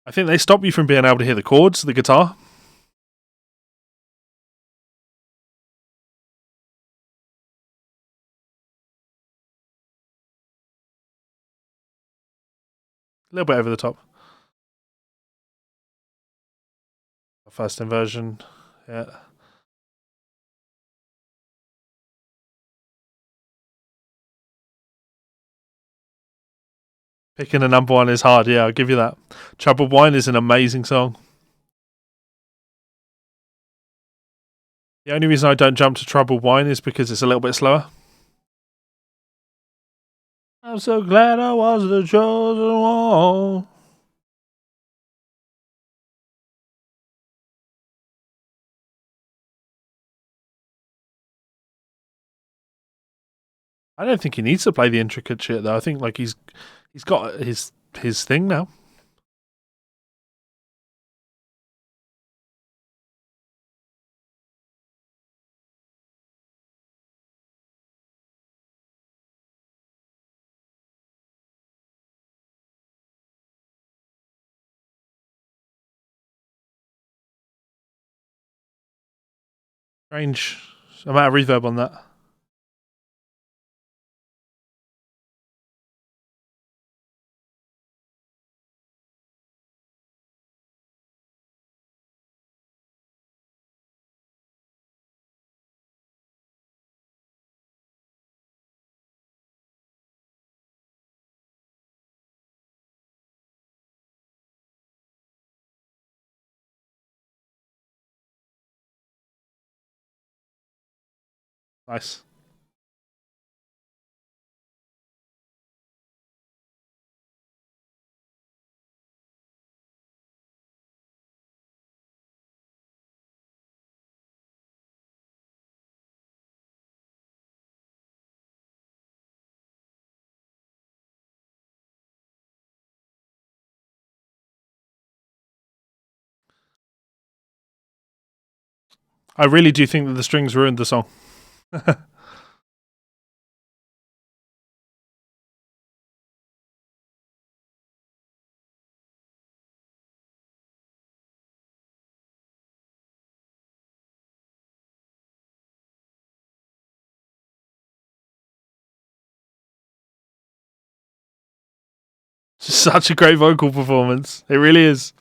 I think they stop you from being able to hear the chords, the guitar. A little bit over the top. First inversion. Yeah. Picking a number one is hard, yeah, I'll give you that. Troubled Wine is an amazing song. The only reason I don't jump to Troubled Wine is because it's a little bit slower. I'm so glad I was the chosen one. I don't think he needs to play the intricate shit though. I think like he's got his thing now. Strange amount of reverb on that. Nice. I really do think that the strings ruined the song. Such a great vocal performance. It really is.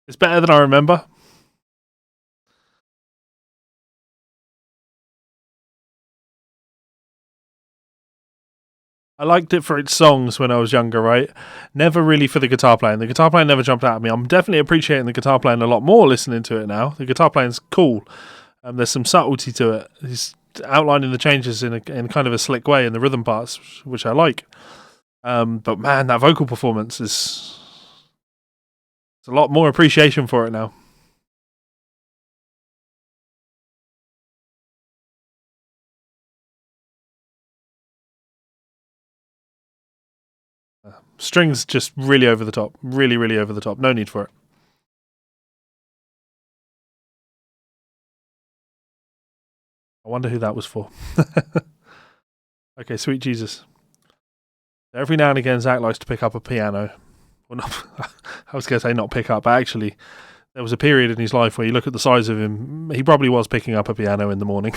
It's better than I remember. I liked it for its songs when I was younger, right? Never really for the guitar playing. The guitar playing never jumped out at me. I'm definitely appreciating the guitar playing a lot more listening to it now. The guitar playing's cool. There's some subtlety to it. He's outlining the changes in kind of a slick way in the rhythm parts, which I like. But man, that vocal performance is. There's a lot more appreciation for it now. Strings just really over the top. Really, really over the top. No need for it. I wonder who that was for. Okay, Sweet Jesus. Every now and again, Zakk likes to pick up a piano. Well, not, I was going to say not pick up, but actually, there was a period in his life where you look at the size of him, he probably was picking up a piano in the morning.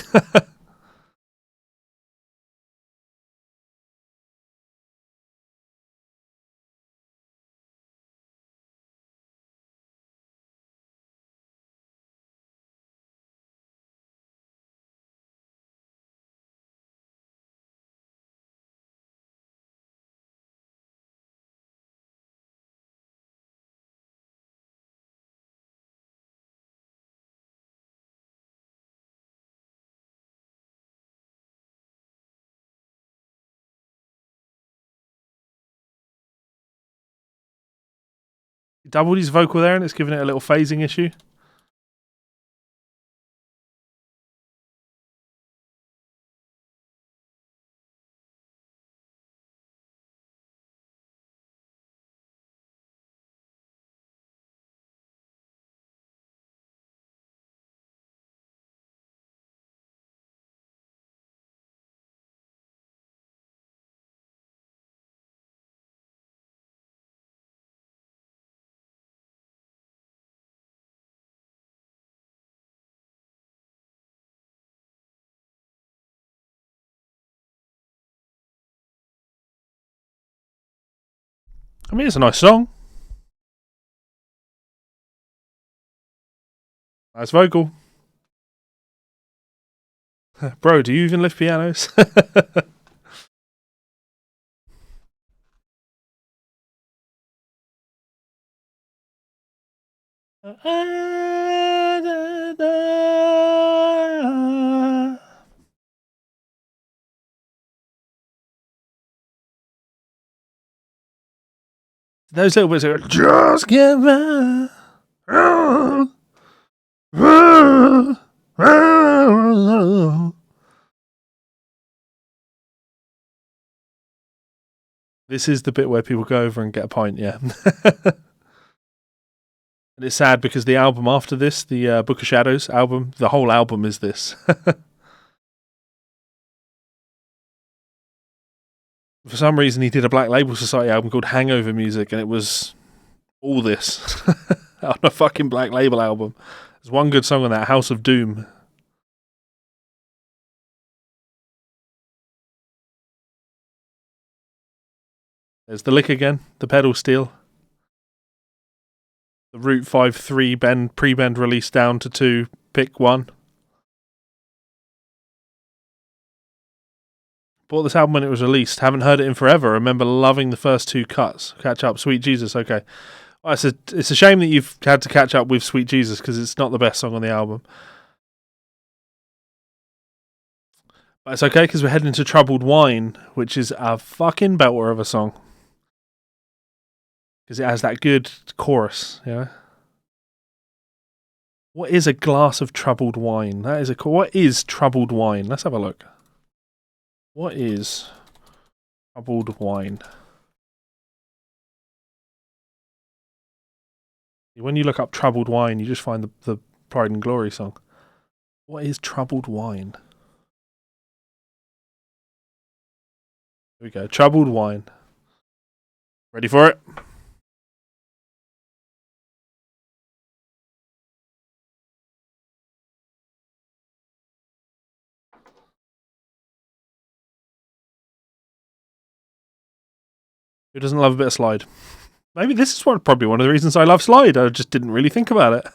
He doubled his vocal there and it's giving it a little phasing issue. I mean, it's a nice song. Nice vocal. Bro, do you even lift pianos? Those little bits are just get by. This is the bit where people go over and get a pint, yeah. And it's sad because the album after this, the Book of Shadows album, the whole album is this. For some reason, he did a Black Label Society album called Hangover Music, and it was all this on a fucking Black Label album. There's one good song on that, House of Doom. There's the lick again, the pedal steel. The Route 5-3 bend, pre-bend release down to 2, pick 1. Bought this album when it was released. Haven't heard it in forever. Remember loving the first 2 cuts. Catch up, Sweet Jesus. Okay, well, it's a shame that you've had to catch up with Sweet Jesus because it's not the best song on the album. But it's okay because we're heading into Troubled Wine, which is a fucking belter of a song because it has that good chorus. Yeah. What is a glass of troubled wine? That is what is troubled wine? Let's have a look. What is troubled wine? When you look up troubled wine, you just find the Pride and Glory song. What is troubled wine? Here we go. Troubled wine. Ready for it? Who doesn't love a bit of slide? Maybe this is probably one of the reasons I love slide. I just didn't really think about it.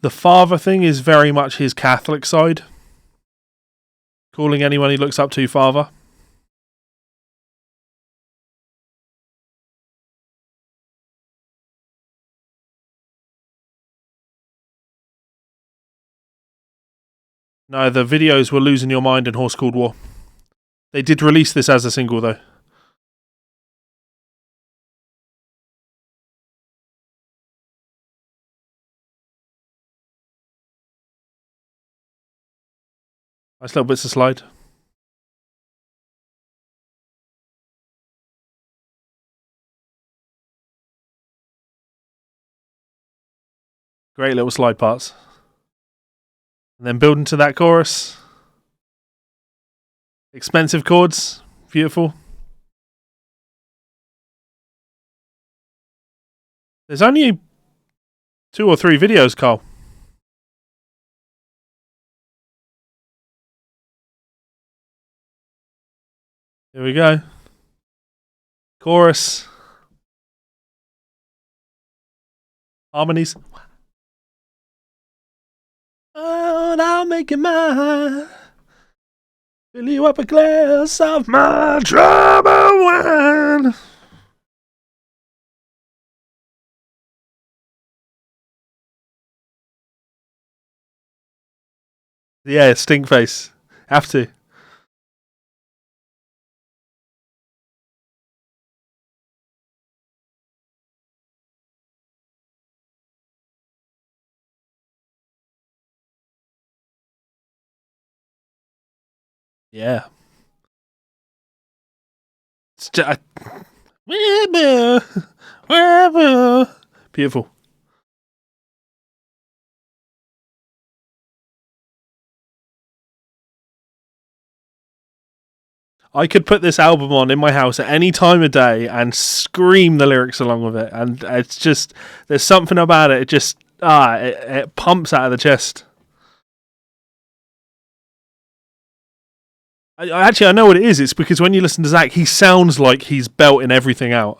The father thing is very much his Catholic side. Calling anyone he looks up to father. No, the videos were Losing Your Mind and Horse Called War. They did release this as a single, though. Nice little bits of slide. Great little slide parts. And then build into that chorus. Expensive chords. Beautiful. There's only 2 or 3 videos, Carl. Here we go. Chorus. Harmonies. Oh, and I'll make you mine. Fill you up a glass of my troubled wine. Yeah, stink face. Have to. Yeah. It's just, beautiful. I could put this album on in my house at any time of day and scream the lyrics along with it, and it's just there's something about it. It just it pumps out of the chest. I know what it is. It's because when you listen to Zakk, he sounds like he's belting everything out.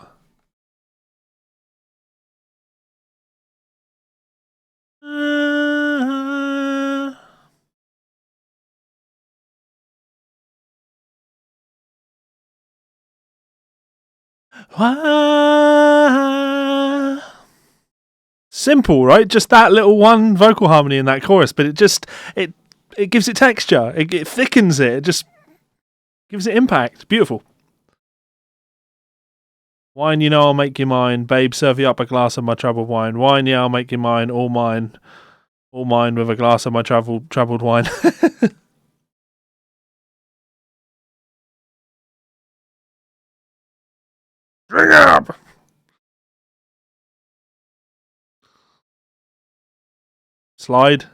Simple, right? Just that little one vocal harmony in that chorus, but it it gives it texture. It thickens it. It just gives it impact. Beautiful. Wine, you know I'll make you mine. Babe, serve you up a glass of my troubled wine. Wine, yeah, I'll make you mine. All mine. All mine with a glass of my troubled wine. Drink up! Slide.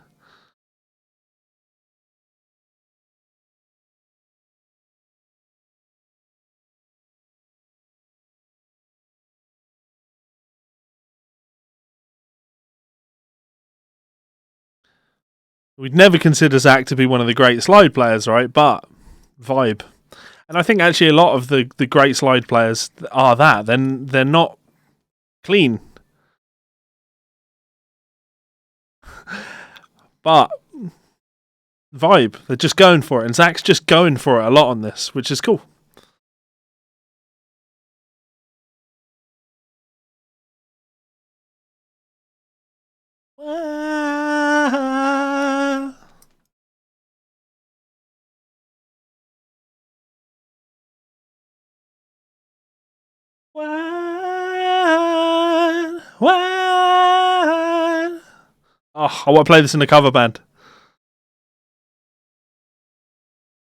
We'd never consider Zakk to be one of the great slide players, right? But vibe. And I think actually a lot of the great slide players are that. Then they're not clean. But vibe. They're just going for it. And Zakk's just going for it a lot on this, which is cool. Wine. Oh, I want to play this in a cover band.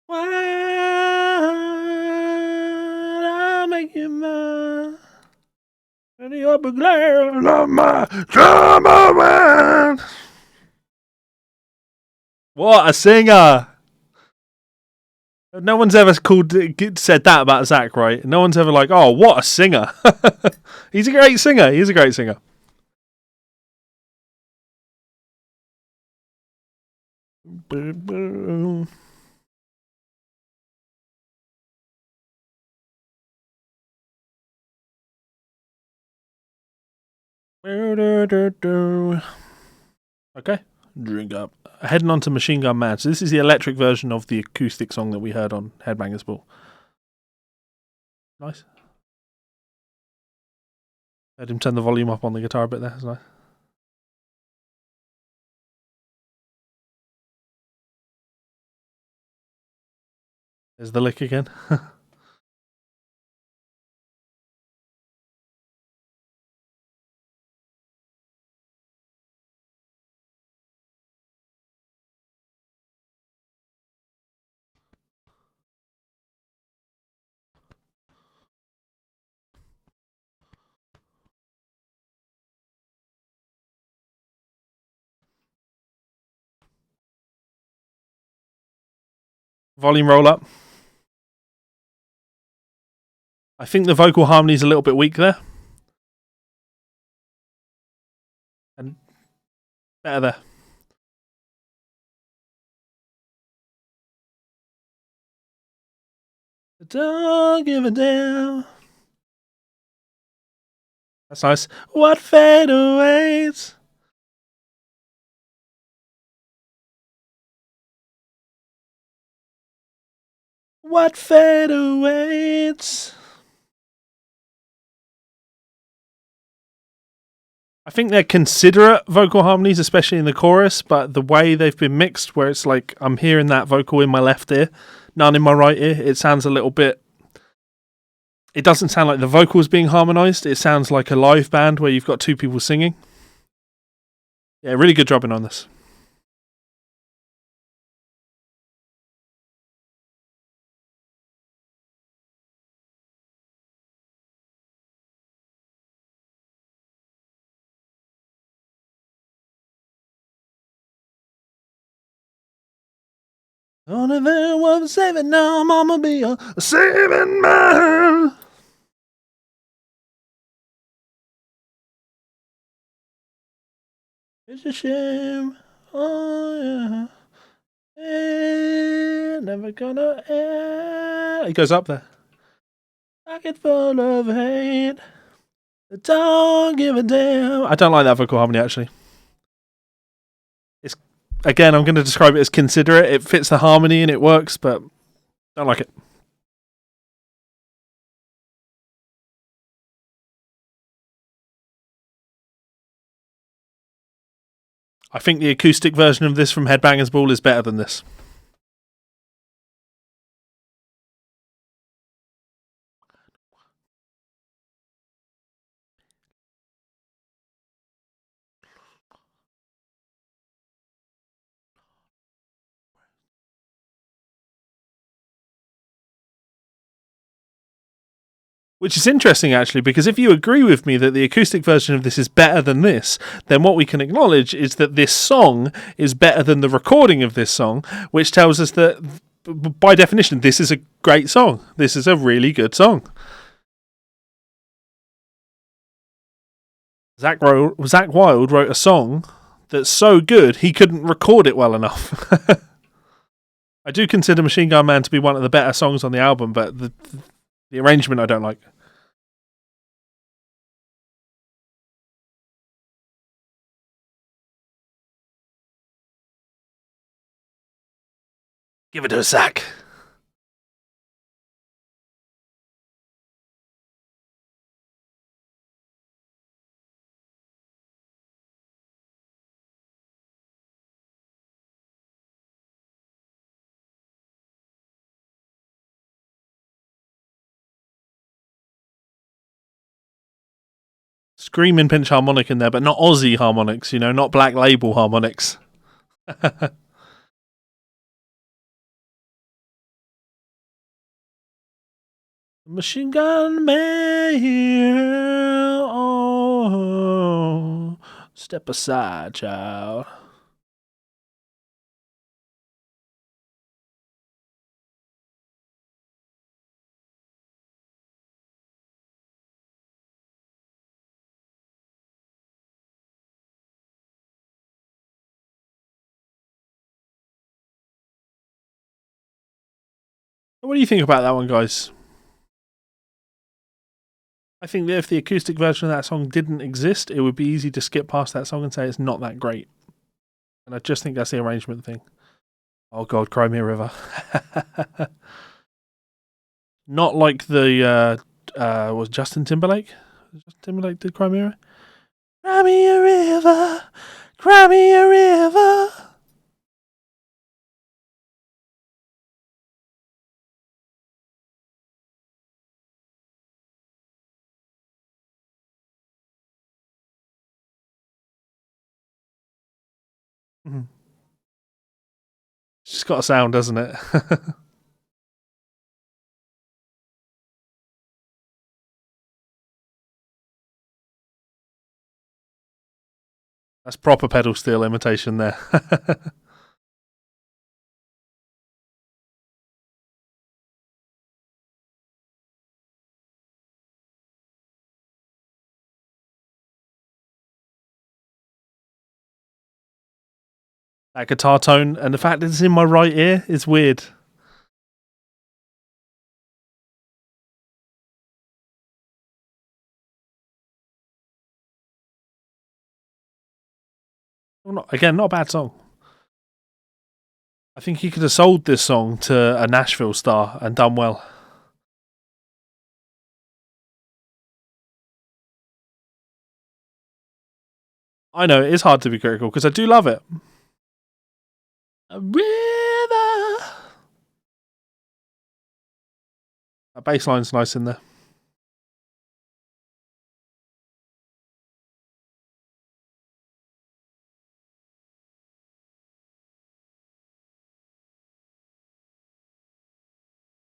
I'll make you mine. And the upper glare of my summer wind. What a singer! No one's ever said that about Zakk, right? No one's ever like, oh, what a singer. He's a great singer. He's a great singer. Okay, drink up. Heading on to Machine Gun Man. So this is the electric version of the acoustic song that we heard on Headbangers Ball. Nice. Heard him turn the volume up on the guitar a bit there. That's nice. There's the lick again. Volume roll up. I think the vocal harmony's a little bit weak there. And better there. Don't give a damn. That's nice. What fate awaits? What fate awaits? I think they're considerate vocal harmonies, especially in the chorus, but the way they've been mixed, where it's like I'm hearing that vocal in my left ear, none in my right ear, it sounds a little bit... It doesn't sound like the vocals being harmonised, it sounds like a live band where you've got two people singing. Yeah, really good jobbing on this. Only there was saving now, Mama be a saving man. It's a shame. Oh yeah. Never gonna end. He goes up there. Pocket full of hate. Don't give a damn. I don't like that vocal harmony actually. It's again, I'm going to describe it as considerate. It fits the harmony and it works, but don't like it. I think the acoustic version of this from Headbangers Ball is better than this. Which is interesting, actually, because if you agree with me that the acoustic version of this is better than this, then what we can acknowledge is that this song is better than the recording of this song, which tells us that, by definition, this is a great song. This is a really good song. Zakk Wylde wrote a song that's so good he couldn't record it well enough. I do consider Machine Gun Man to be one of the better songs on the album, but the arrangement I don't like. Give it to Zakk. Screaming pinch harmonic in there, but not Aussie harmonics, not Black Label harmonics. Machine Gun Man, oh, step aside, child. What do you think about that one, guys? I think that if the acoustic version of that song didn't exist, it would be easy to skip past that song and say it's not that great. And I just think that's the arrangement thing. Oh God, Cry Me a River. Not like the was Justin Timberlake? Justin Timberlake did Cry Me a River. Cry me a river, cry me a river. Mm-hmm. It's just got a sound, doesn't it? That's proper pedal steel imitation there. That guitar tone and the fact that it's in my right ear is weird. Not a bad song. I think he could have sold this song to a Nashville star and done well. I know it is hard to be critical because I do love it. A river. That bass line's nice in there.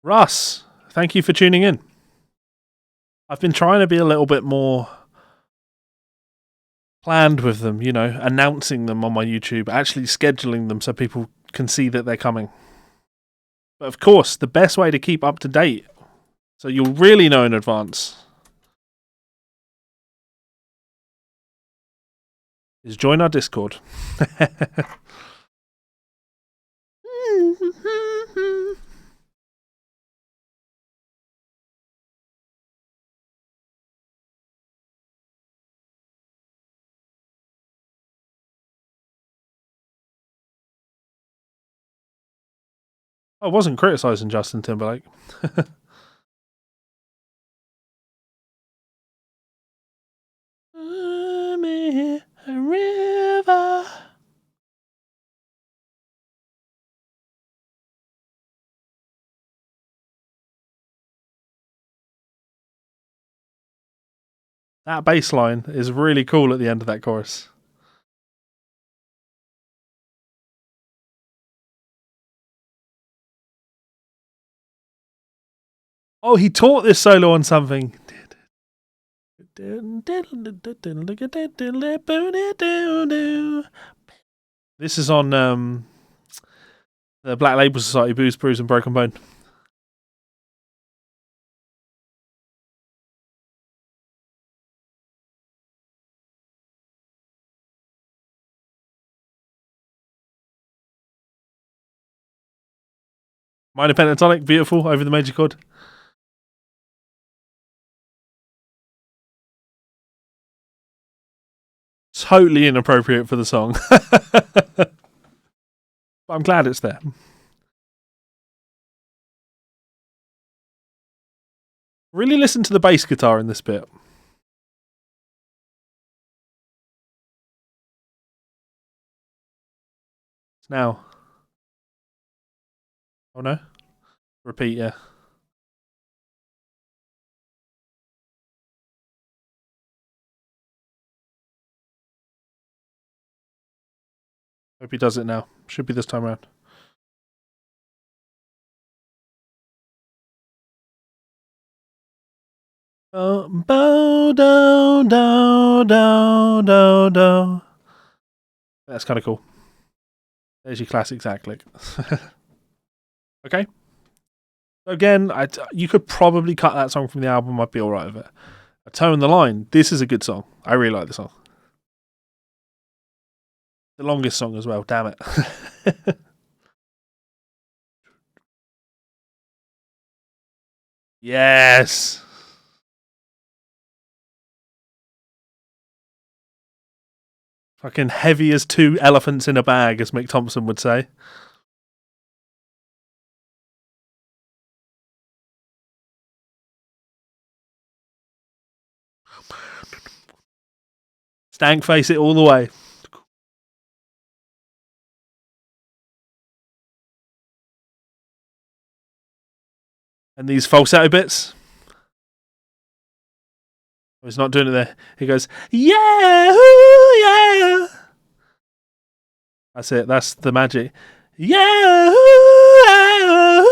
Russ, thank you for tuning in. I've been trying to be a little bit more planned with them, you know, announcing them on my YouTube, actually scheduling them so people can see that they're coming. But of course, the best way to keep up to date, so you'll really know in advance, is join our Discord. I wasn't criticising Justin Timberlake. A river. That bass line is really cool at the end of that chorus. Oh, he taught this solo on something. This is on the Black Label Society, Booze, Bruise and Broken Bone. Minor pentatonic, beautiful, over the major chord. Totally inappropriate for the song. But I'm glad it's there. Really listen to the bass guitar in this bit. It's now. Oh no. Repeat, yeah. Hope he does it now. Should be this time around. Bow, down, down, down, down, down. That's kind of cool. There's your classic Zakk lick. Okay. Again, you could probably cut that song from the album. I'd be alright with it. A Toe in the Line. This is a good song. I really like the song. The longest song as well. Damn it. Yes. Fucking heavy as two elephants in a bag, as Mick Thompson would say. Stank face it all the way. And these falsetto bits. Oh, he's not doing it there. He goes, yeah, ooh, yeah. That's it. That's the magic. Yeah, ooh, yeah, ooh.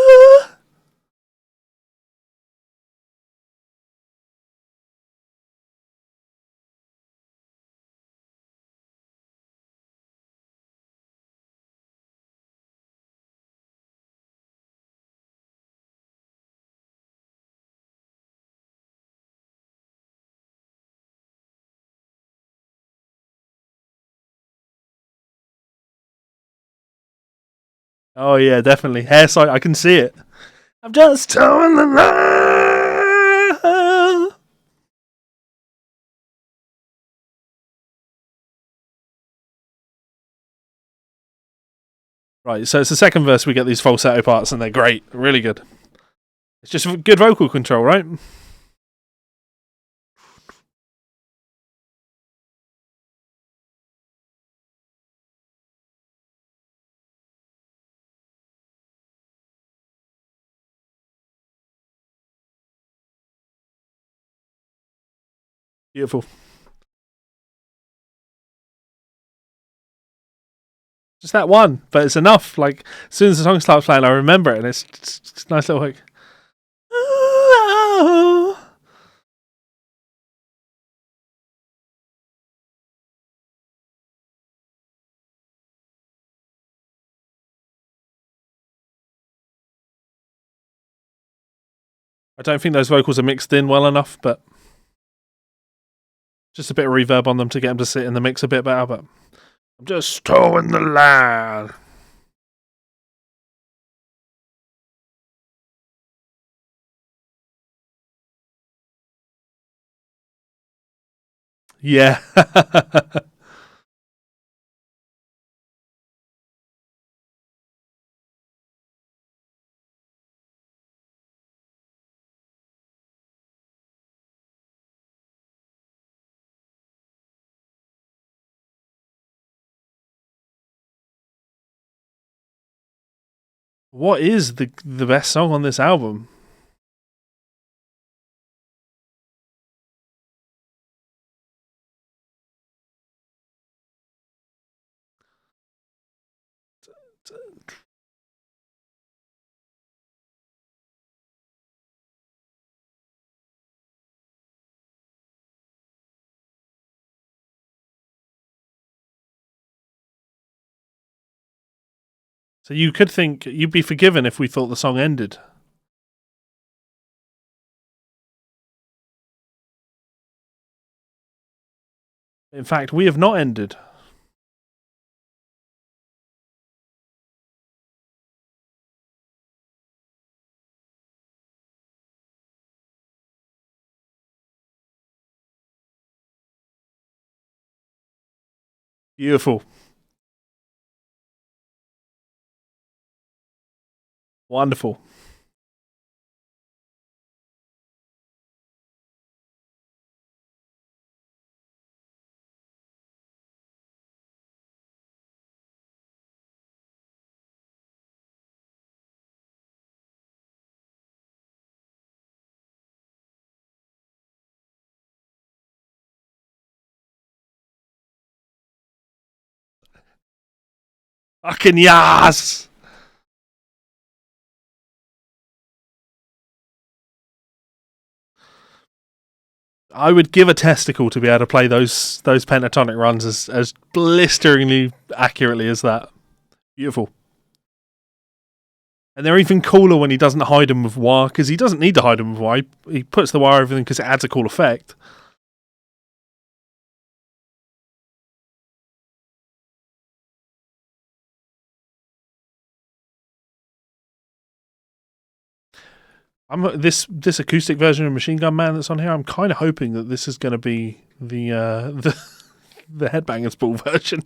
Oh yeah, definitely. Hair side, I can see it. I'm just towing the line. Right, so it's the second verse we get these falsetto parts and they're great. Really good. It's just good vocal control, right? Beautiful. Just that one, but it's enough. Like, as soon as the song starts playing, I remember it, and it's a nice little hook. I don't think those vocals are mixed in well enough, but just a bit of reverb on them to get them to sit in the mix a bit better. But I'm just towing the line. Yeah. What is the best song on this album? So you could think you'd be forgiven if we thought the song ended. In fact, we have not ended. Beautiful. Wonderful. Fucking yes! I would give a testicle to be able to play those pentatonic runs as blisteringly accurately as that. Beautiful. And they're even cooler when he doesn't hide them with wire, because he doesn't need to hide them with wire. He puts the wire over them because it adds a cool effect. This acoustic version of Machine Gun Man that's on here. I'm kind of hoping that this is going to be the the Headbangers Ball version.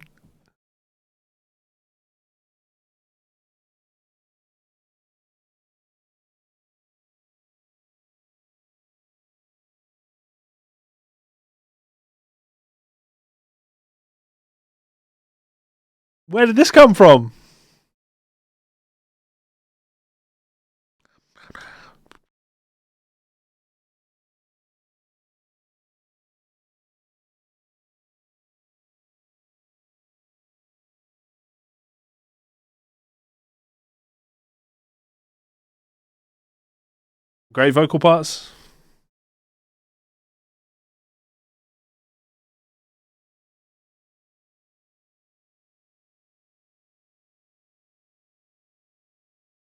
Where did this come from? Great vocal parts.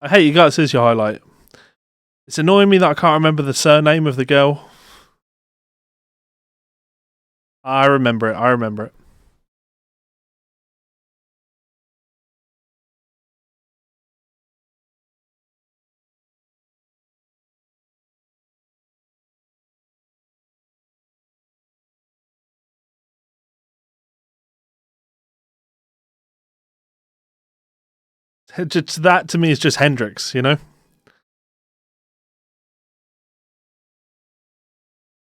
I hate you guys. This is your highlight. It's annoying me that I can't remember the surname of the girl. I remember it. Just, that to me is just Hendrix, you know?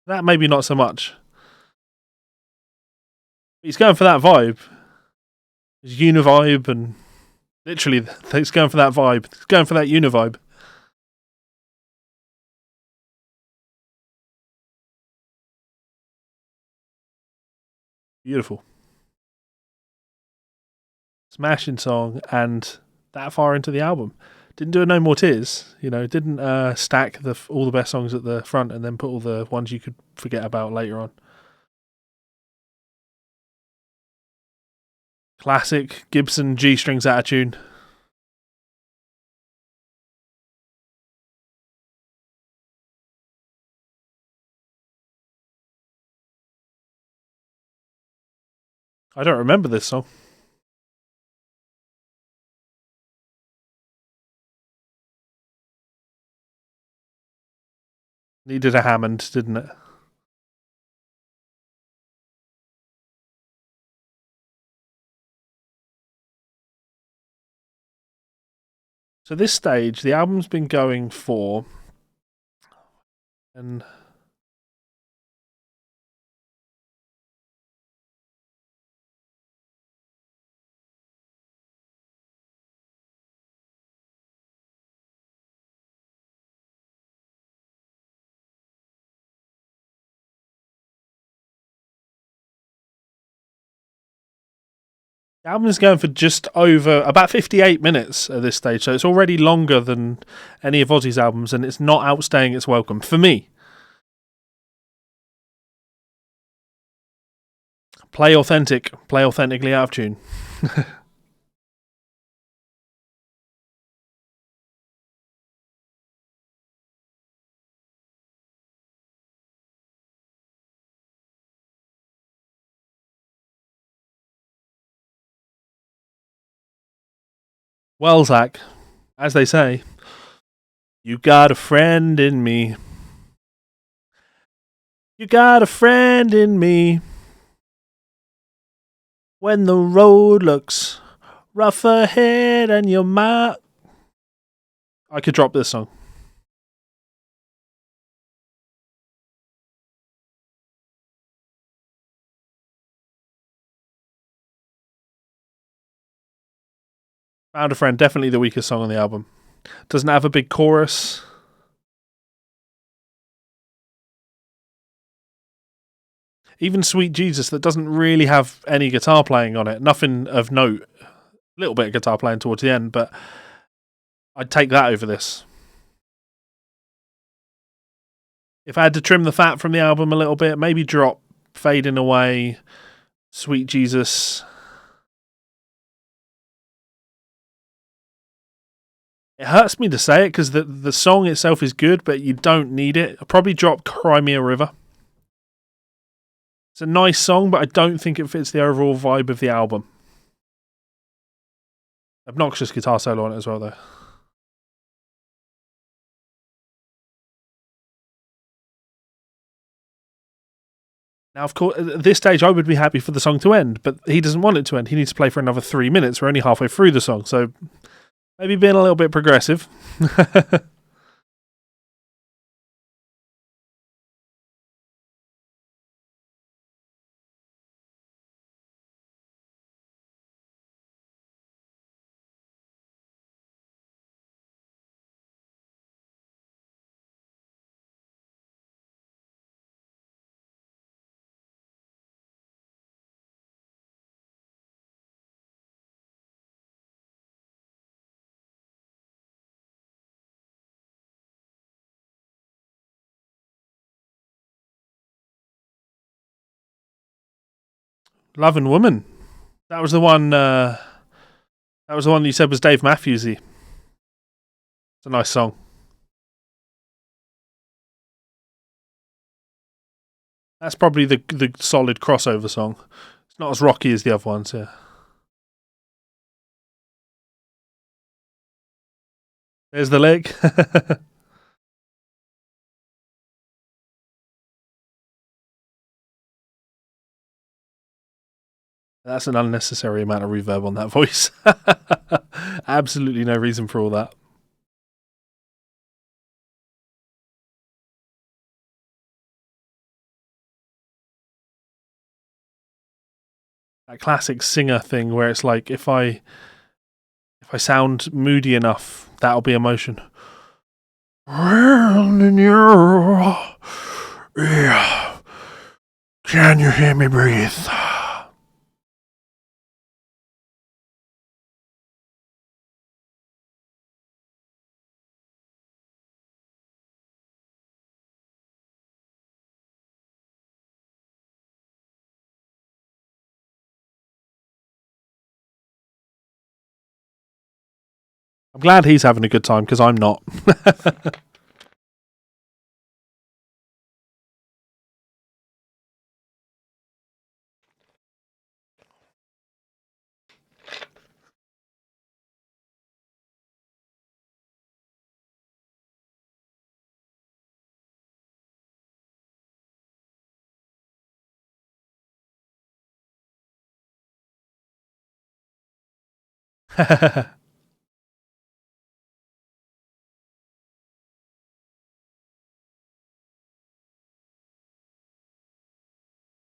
That maybe not so much. He's going for that vibe. He's univibe, and literally, he's going for that vibe. He's going for that univibe. Beautiful. Smashing song, and that far into the album. Didn't do a No More Tears, didn't stack all the best songs at the front and then put all the ones you could forget about later on. Classic Gibson G strings out of tune. I don't remember this song. Needed a Hammond, didn't it? So this stage, the album's been going for, and the album is going for just over about 58 minutes at this stage, so it's already longer than any of Ozzy's albums, and it's not outstaying its welcome for me. Play authentically out of tune. Well, Zakk, as they say, you got a friend in me. You got a friend in me. When the road looks rough ahead and you're I could drop this song. Found a Friend, definitely the weakest song on the album. Doesn't have a big chorus. Even Sweet Jesus, that doesn't really have any guitar playing on it. Nothing of note. A little bit of guitar playing towards the end, but I'd take that over this. If I had to trim the fat from the album a little bit, maybe drop Fading Away, Sweet Jesus. It hurts me to say it because the song itself is good, but you don't need it. I'll probably drop Cry Me a River. It's a nice song, but I don't think it fits the overall vibe of the album. Obnoxious guitar solo on it as well, though. Now, of course, at this stage, I would be happy for the song to end, but he doesn't want it to end. He needs to play for another 3 minutes. We're only halfway through the song, so maybe being a little bit progressive. Love and Woman. That was the one. That was the one you said was Dave Matthewsy. It's a nice song. That's probably the solid crossover song. It's not as rocky as the other ones. Yeah. There's the leg. That's an unnecessary amount of reverb on that voice. Absolutely no reason for all that. That classic singer thing where it's like if I sound moody enough, that'll be emotion. In your ear, can you hear me breathe? I'm glad he's having a good time because I'm not.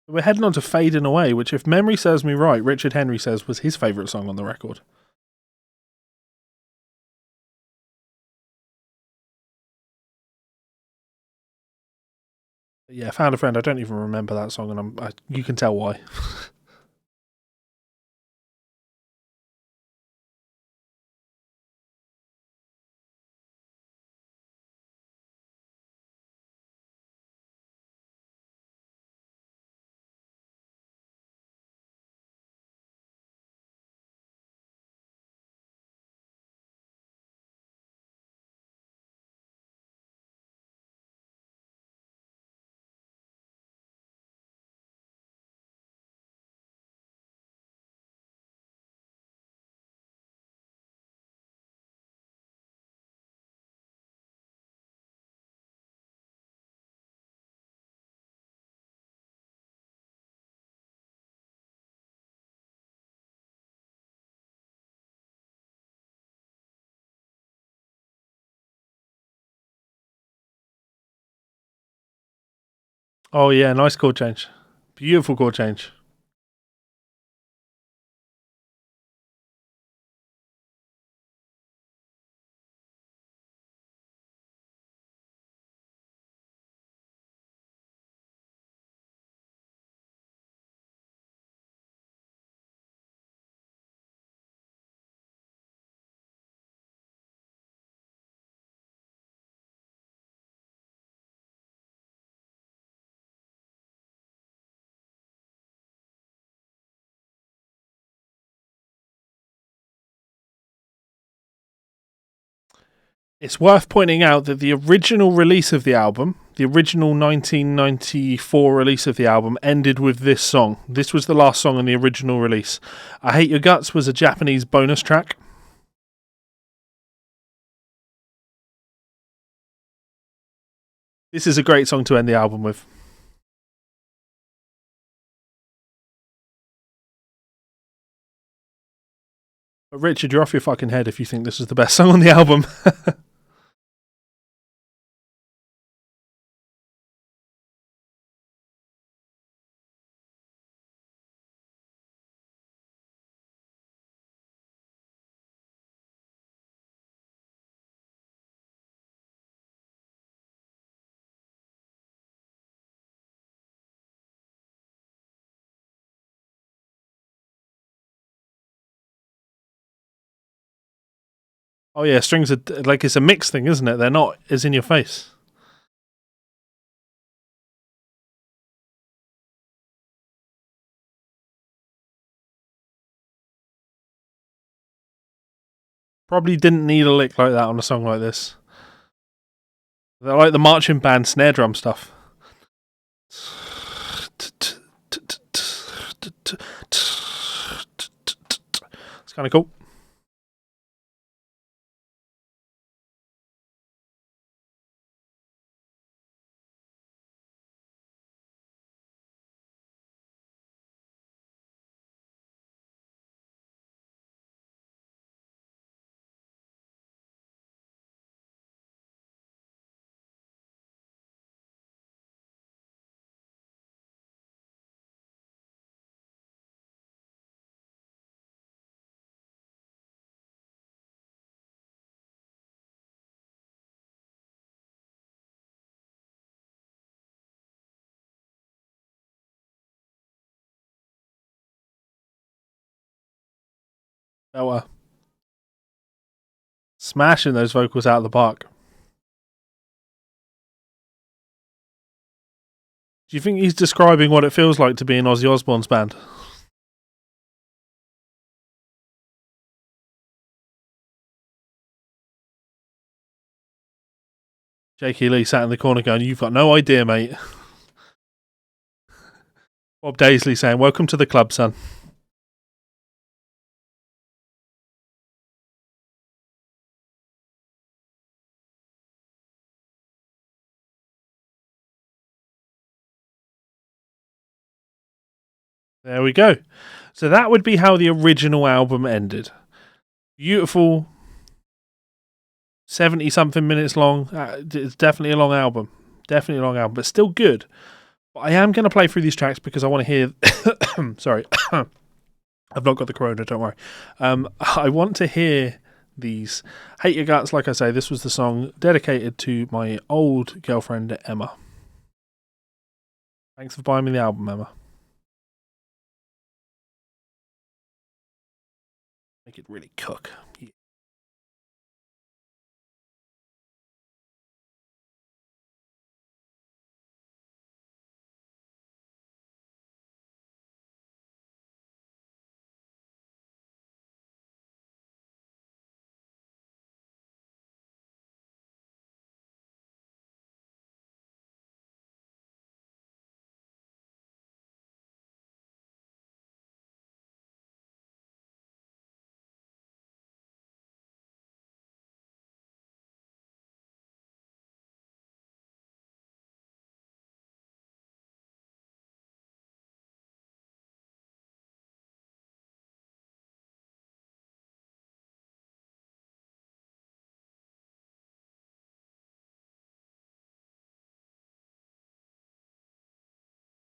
We're heading on to Fading Away, which, if memory serves me right, Richard Henry says was his favourite song on the record. But yeah, Found a Friend. I don't even remember that song, and you can tell why. Oh yeah, nice chord change. Beautiful chord change. It's worth pointing out that the original release of the album, the original 1994 release of the album, ended with this song. This was the last song on the original release. I Hate Your Guts was a Japanese bonus track. This is a great song to end the album with. But Richard, you're off your fucking head if you think this is the best song on the album. Oh yeah, strings are like it's a mix thing, isn't it? They're not as in your face. Probably didn't need a lick like that on a song like this. They're like the marching band snare drum stuff. It's kind of cool. Oh, smashing those vocals out of the park. Do you think he's describing what it feels like to be in Ozzy Osbourne's band? Jakey Lee sat in the corner going, "You've got no idea, mate." Bob Daisley saying, "Welcome to the club, son." There we go. So that would be how the original album ended. Beautiful, 70-something minutes long. It's definitely a long album. Definitely a long album, but still good. But I am going to play through these tracks because I want to hear... Sorry. I've not got the corona, don't worry. I want to hear these. Hate Your Guts, like I say, this was the song dedicated to my old girlfriend, Emma. Thanks for buying me the album, Emma. Make it really cook. Yeah.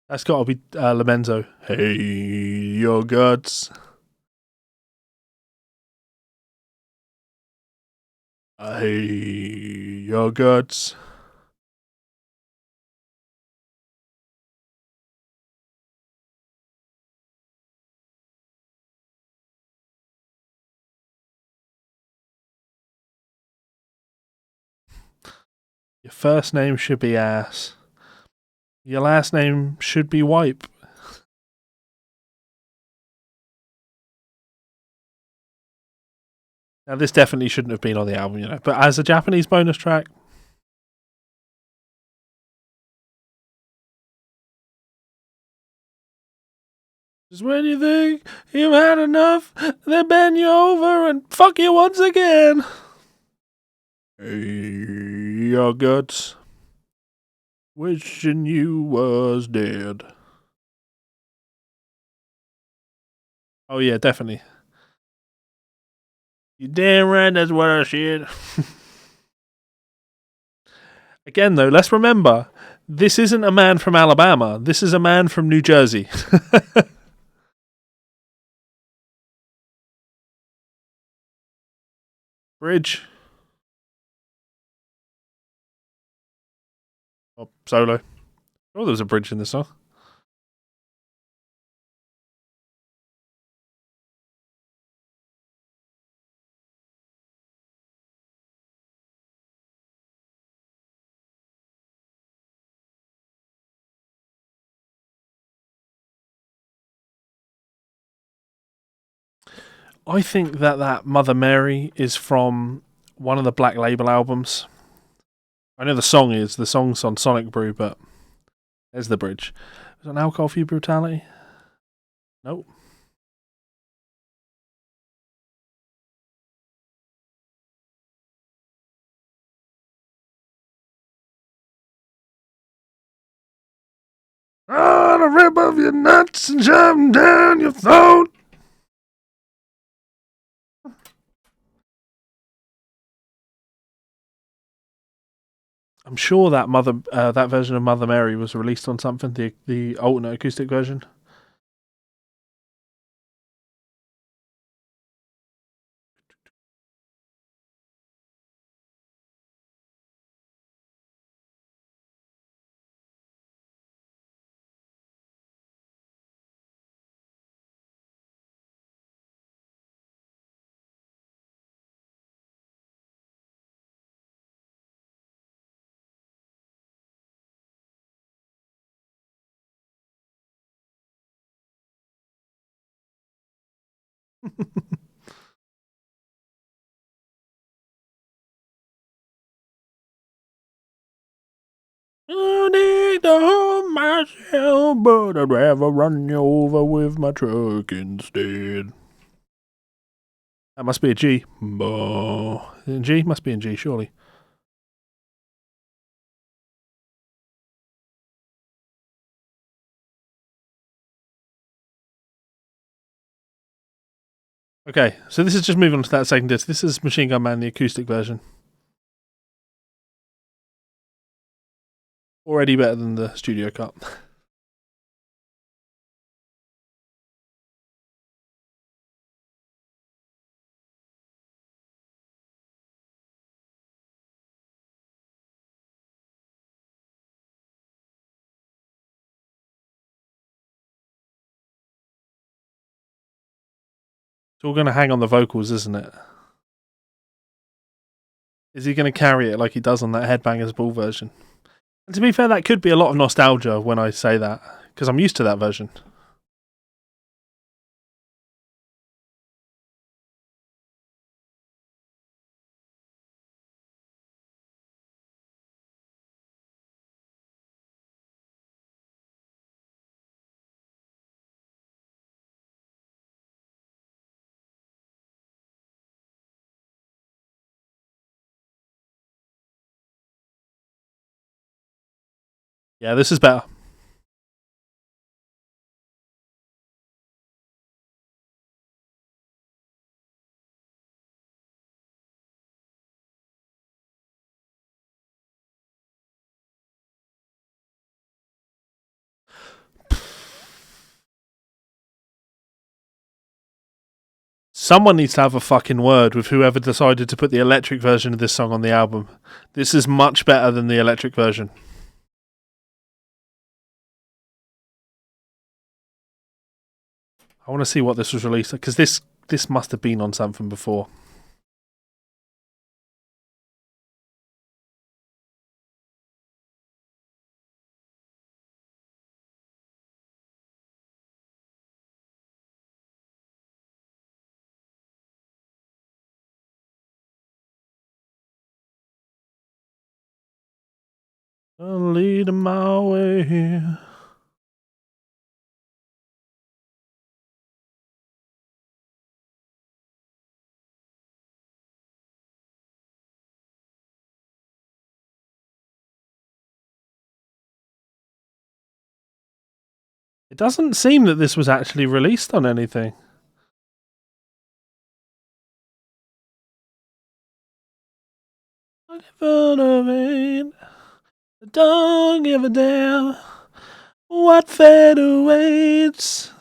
That's got to be Lamenzo. Hey, your guts. Hey, your guts. Your first name should be Ass. Your last name should be Wipe. Now, this definitely shouldn't have been on the album, but as a Japanese bonus track. Just when you think you've had enough, they bend you over and fuck you once again. Hey, your guts. Wishing you was dead. Oh, yeah, definitely. You damn right, that's what I said. Again, though, let's remember, this isn't a man from Alabama. This is a man from New Jersey. Bridge. Oh, solo. Oh, there's a bridge in this song. I think that Mother Mary is from one of the Black Label albums. I know the song's on Sonic Brew, but there's the bridge. Is it an Alcohol for Brutality? Nope. Ah, the rip of your nuts and shove them down your throat. I'm sure that version of Mother Mary was released on something, the alternate acoustic version. don't need to hold myself, but I'd rather run you over with my truck instead. That must be a G. In G? Must be in G, surely. Okay, so this is just moving on to that second disc. This is Machine Gun Man, the acoustic version. Already better than the studio cut. It's all going to hang on the vocals, isn't it? Is he going to carry it like he does on that Headbangers Ball version? And to be fair, that could be a lot of nostalgia when I say that, because I'm used to that version. Yeah, this is better. Someone needs to have a fucking word with whoever decided to put the electric version of this song on the album. This is much better than the electric version. I want to see what this was released, because this must have been on something before. I'll lead my way. It doesn't seem that this was actually released on anything. Don't give a damn what fate awaits.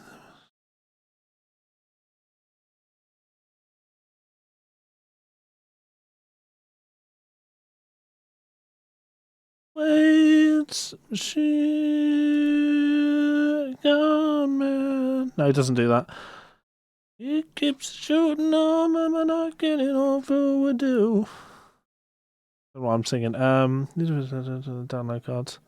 Waits, machine gun man. No, it doesn't do that. He keeps shooting on, I'm not getting over do. That's what I'm singing. Download cards.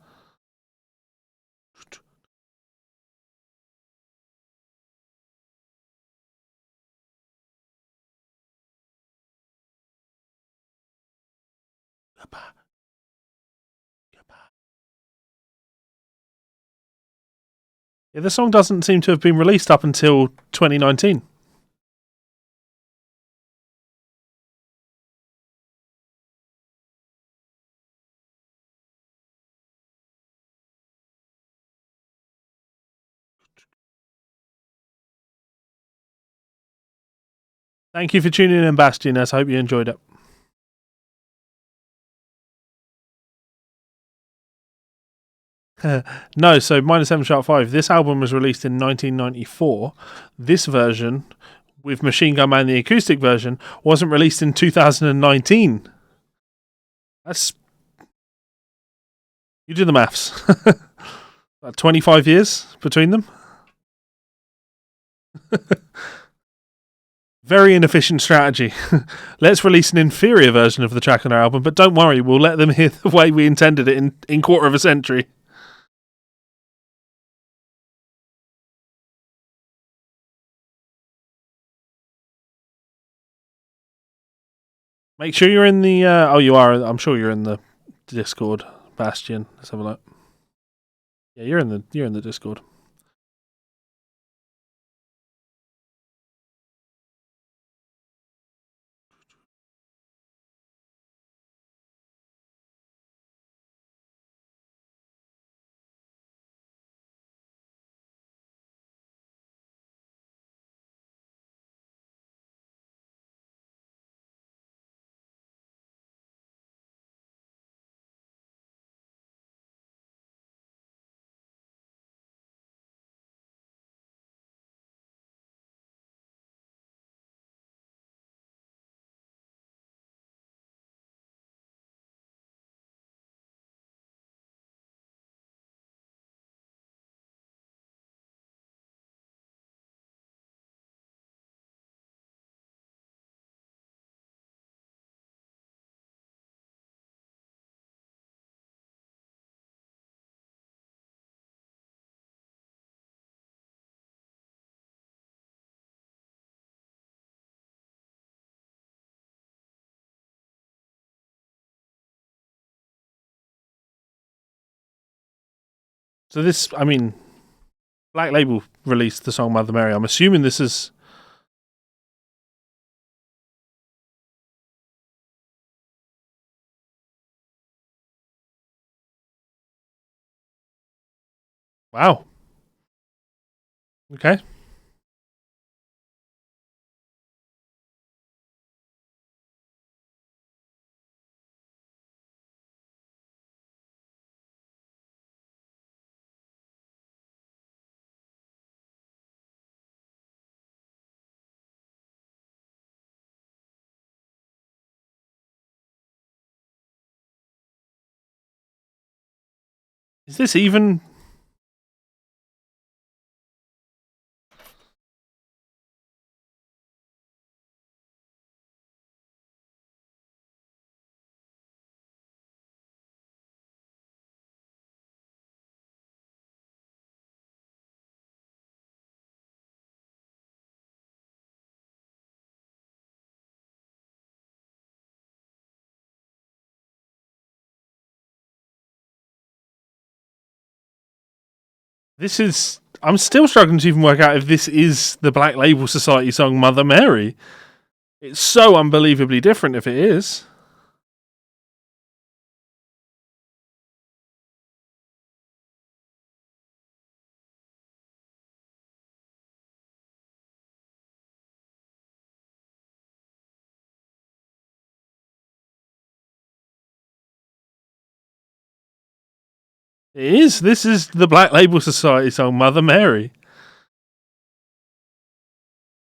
Yeah, this song doesn't seem to have been released up until 2019. Thank you for tuning in, Bastion. I hope you enjoyed it. No, so minus 7 sharp 5. This album was released in 1994. This version, with Machine Gun Man, the acoustic version, wasn't released in 2019. That's. You do the maths. About 25 years between them. Very inefficient strategy. Let's release an inferior version of the track on our album, but don't worry, we'll let them hear the way we intended it in quarter of a century. Make sure you're in the. You are. I'm sure you're in the Discord, Bastion. Let's have a look. Yeah, you're in the Discord. So this, I mean, Black Label released the song Mother Mary. I'm assuming this is. Wow. Okay. Is this even? This is. I'm still struggling to even work out if this is the Black Label Society song Mother Mary. It's so unbelievably different if it is. It is. This is the Black Label Society song Mother Mary.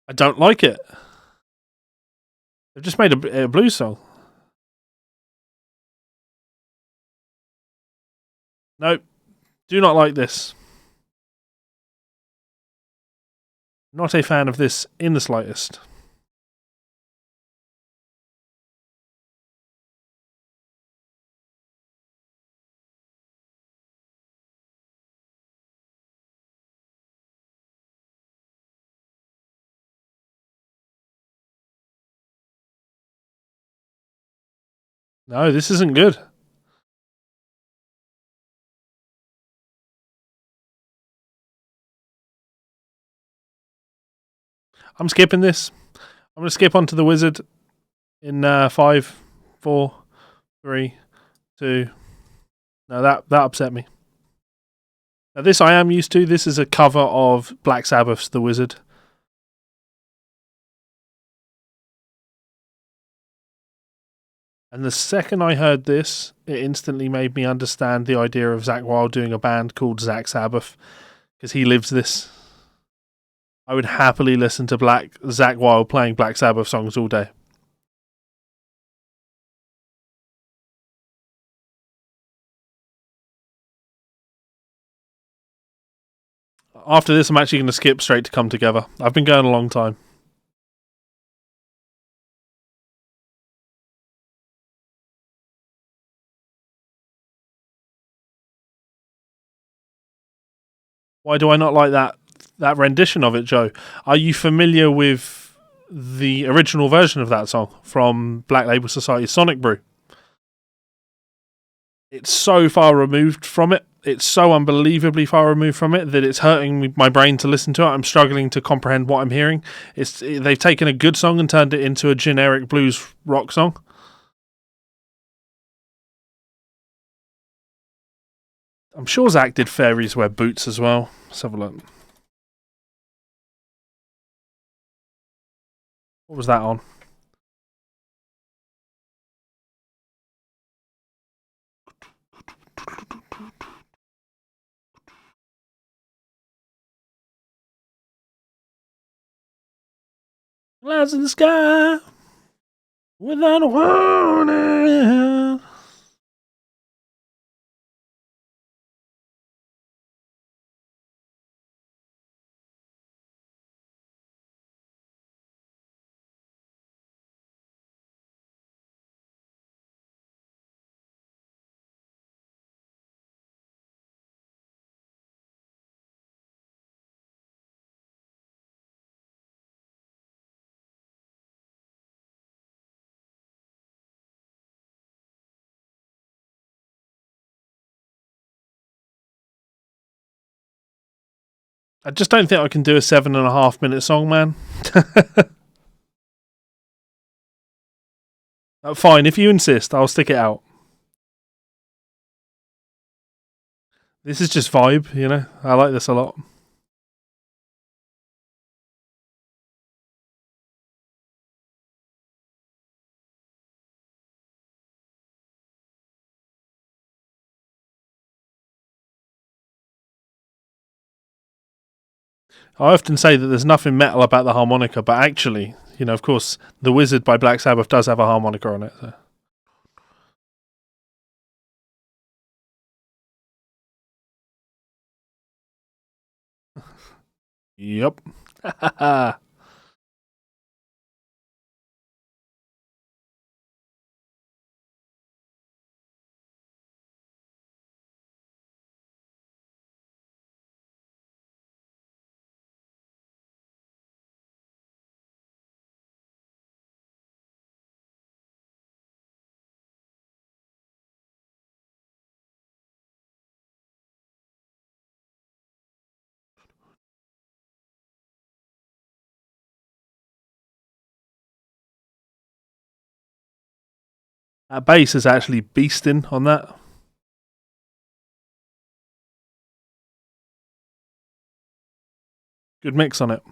I don't like it. They've just made a blues song. Nope. Do not like this. Not a fan of this in the slightest. No, this isn't good. I'm skipping this. I'm going to skip onto the Wizard in 5, 4, 3, 2. No, that upset me. Now, this I am used to. This is a cover of Black Sabbath's The Wizard. And the second I heard this, it instantly made me understand the idea of Zakk Wylde doing a band called Zakk Sabbath, because he lives this. I would happily listen to Zakk Wylde playing Black Sabbath songs all day. After this, I'm actually going to skip straight to Come Together. I've been going a long time. Why do I not like that rendition of it, Joe? Are you familiar with the original version of that song from Black Label Society's Sonic Brew? It's so far removed from it. it's so unbelievably far removed from it that it's hurting my brain to listen to it. I'm struggling to comprehend what I'm hearing. They've taken a good song and turned it into a generic blues rock song. I'm sure Zakk did Fairies Wear Boots as well. Let's have a look. What was that on? Clouds in the sky without a warning. I just don't think I can do a 7.5 minute song, man. Fine, if you insist, I'll stick it out. This is just vibe, you know? I like this a lot. I often say that there's nothing metal about the harmonica, but actually, you know, of course, The Wizard by Black Sabbath does have a harmonica on it. So. Yep. That bass is actually beasting on that. Good mix on it.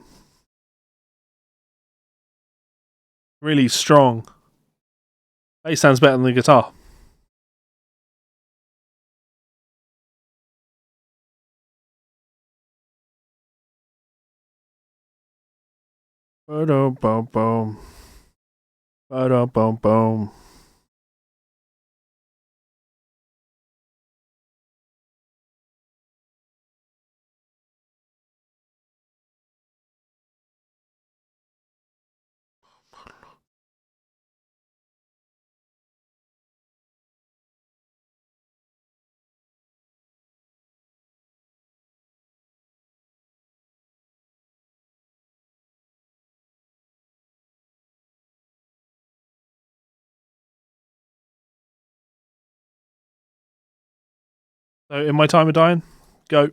Really strong. Bass sounds better than the guitar. Ba-dum-bum-bum. Ba-dum-bum-bum. So, in my time of dying, go.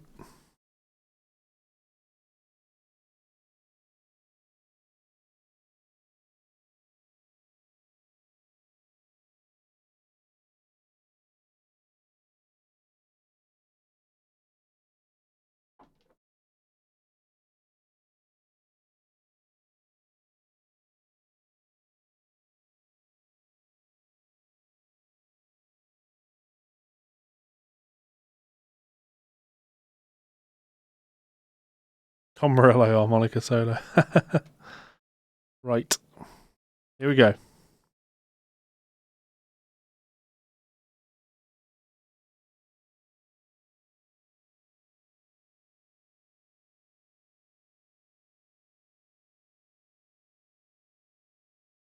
Tom Morello harmonica solo. Right. Here we go.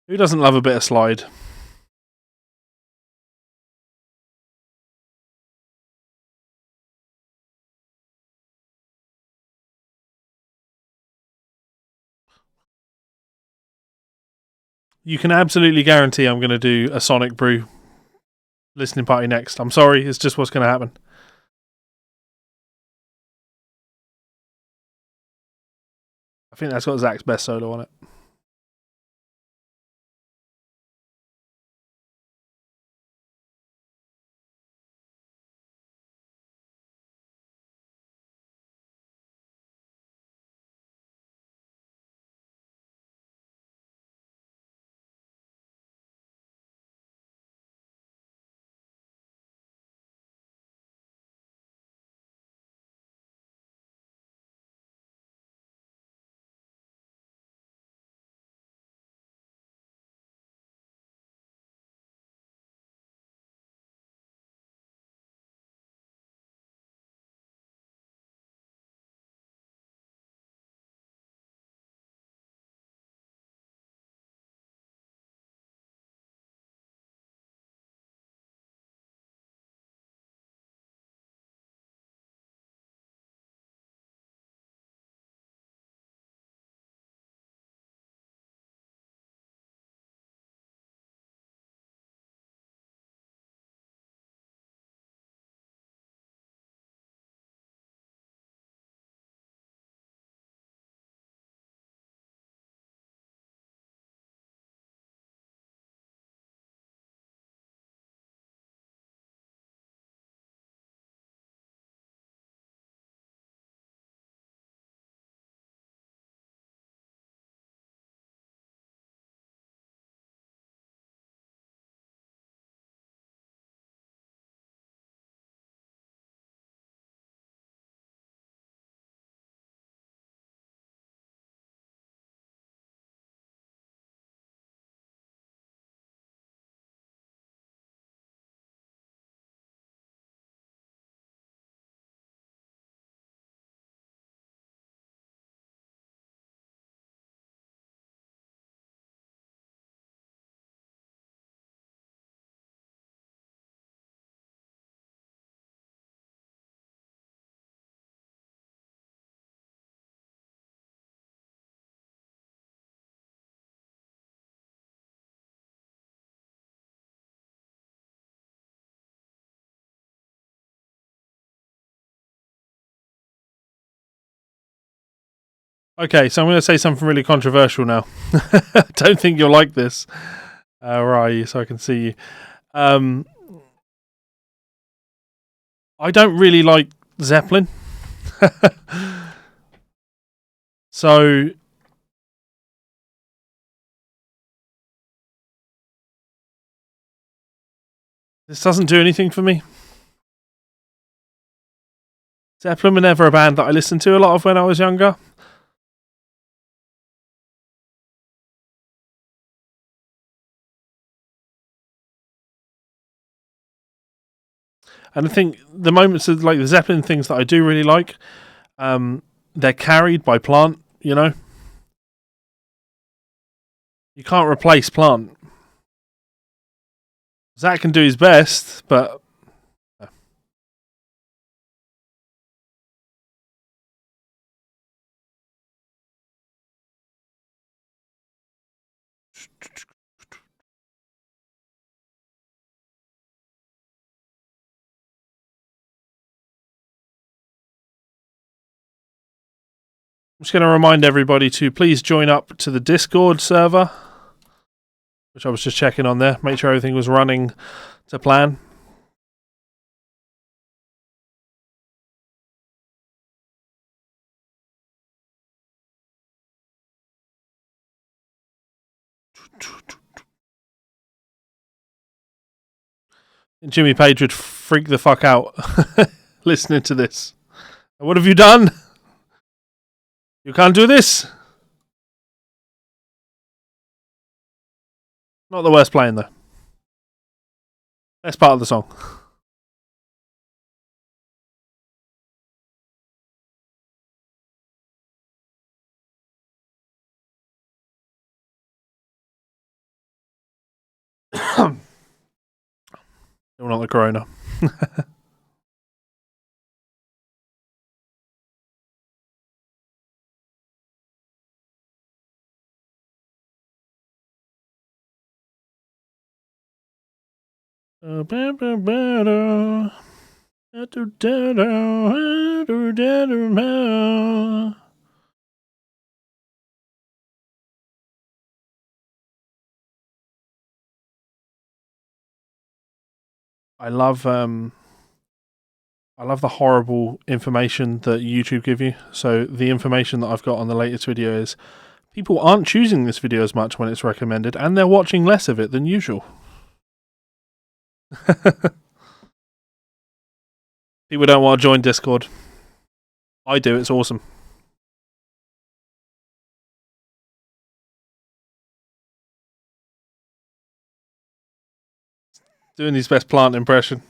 Who doesn't love a bit of slide? You can absolutely guarantee I'm going to do a Sonic Brew listening party next. I'm sorry, it's just what's going to happen. think that's got Zakk's best solo on it. Okay, so I'm going to say something really controversial now. Don't think you'll like this. Where are you? So I can see you. I don't really like Zeppelin. So this doesn't do anything for me. Zeppelin were never a band that I listened to a lot of when I was younger. And I think the moments of like the Zeppelin things that I do really like, they're carried by Plant, you know? You can't replace Plant. Zakk can do his best, but I'm just going to remind everybody to please join up to the Discord server, which I was just checking on there. Make sure everything was running to plan. Jimmy Page would freak the fuck out listening to this. What have you done? You can't do this. Not the worst playing though. Best part of the song. Still not the Corona. I love the horrible information that YouTube give you. So the information that I've got on the latest video is people aren't choosing this video as much when it's recommended, and they're watching less of it than usual. People don't want to join Discord. I do, it's awesome. Doing his best plant impression.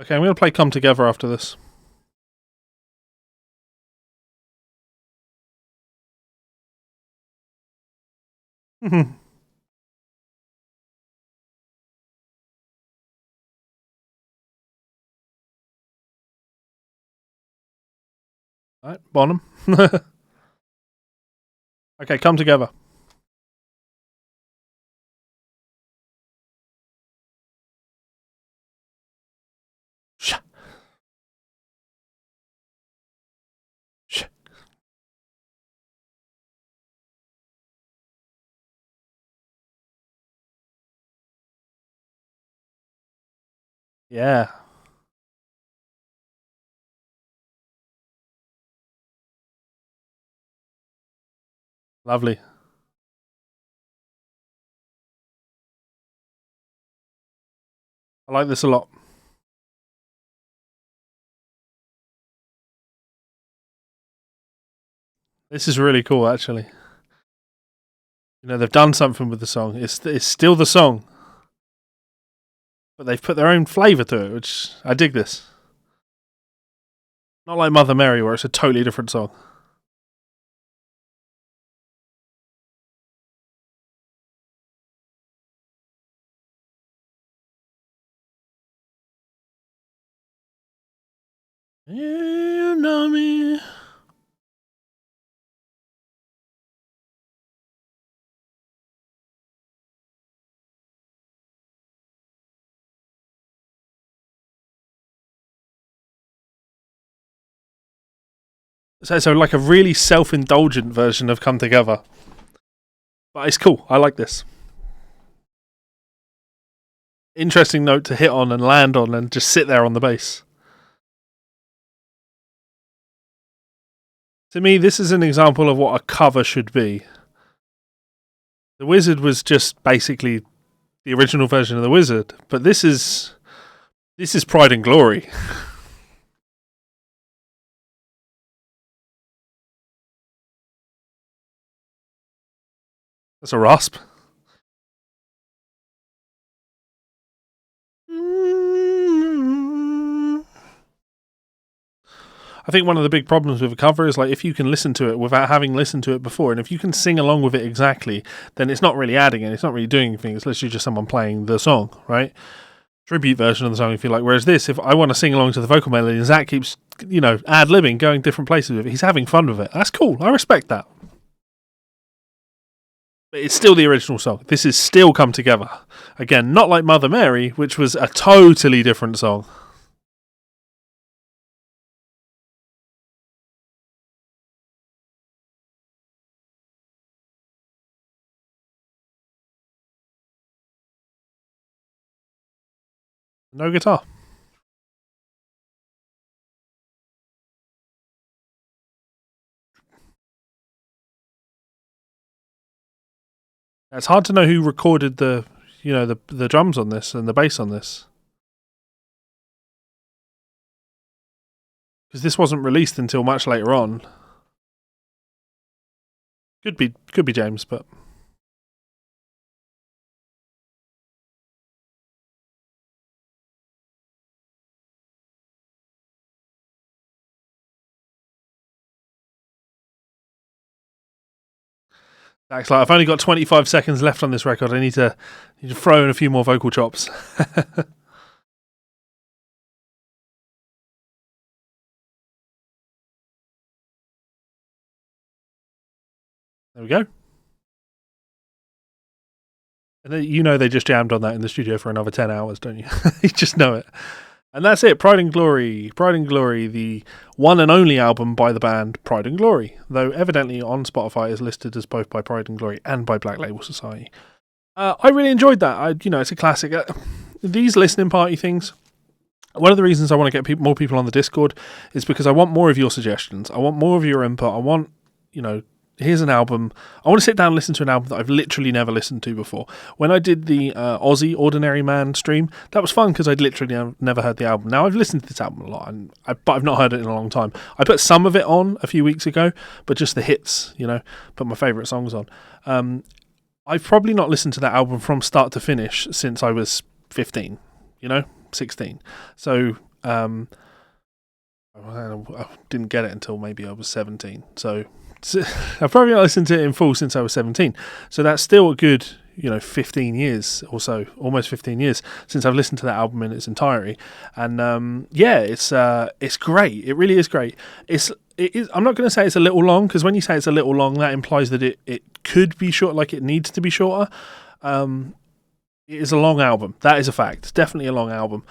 Okay, I'm going to play Come Together after this. Alright, Bonham. Okay, Come Together. Shh. Shh. Yeah. Lovely. I like this a lot. This is really cool, actually. You know, they've done something with the song. It's still the song, but they've put their own flavour to it, which I dig this. Not like Mother Mary, where it's a totally different song. You know me. So like a really self-indulgent version of Come Together. But it's cool. I like this. Interesting note to hit on and land on and just sit there on the bass. To me, this is an example of what a cover should be. The Wizard was just basically the original version of the Wizard, but this is Pride and Glory. That's a rasp. I think one of the big problems with a cover is like if you can listen to it without having listened to it before, and if you can sing along with it exactly, then it's not really adding and it's not really doing anything. It's literally just someone playing the song, right? Tribute version of the song, if you like. Whereas this, if I want to sing along to the vocal melody and Zakk keeps, ad-libbing, going different places with it, he's having fun with it. That's cool. I respect that. But it's still the original song. This is still Come Together. Again, not like Mother Mary, which was a totally different song. No guitar. It's hard to know who recorded the drums on this and the bass on this, because this wasn't released until much later on. Could be James, but Zack's like, I've only got 25 seconds left on this record. I need to throw in a few more vocal chops. There we go. And then, they just jammed on that in the studio for another 10 hours, don't you? You just know it. And that's it, Pride and Glory. Pride and Glory, the one and only album by the band Pride and Glory, though evidently on Spotify is listed as both by Pride and Glory and by Black Label Society. I really enjoyed that. It's a classic. These listening party things, one of the reasons I want to get more people on the Discord is because I want more of your suggestions. I want more of your input. I want, here's an album. I want to sit down and listen to an album that I've literally never listened to before. When I did the Aussie Ordinary Man stream, that was fun because I'd literally never heard the album. Now, I've listened to this album a lot, but I've not heard it in a long time. I put some of it on a few weeks ago, but just the hits, put my favourite songs on. I've probably not listened to that album from start to finish since I was 15, 16. So I didn't get it until maybe I was 17. So I've probably not listened to it in full since I was 17. So that's still a good, 15 years or so, almost 15 years since I've listened to that album in its entirety. And it's great. It really is great. It is. I'm not going to say it's a little long, because when you say it's a little long, that implies that it could be short, like it needs to be shorter. It is a long album. That is a fact. It's definitely a long album.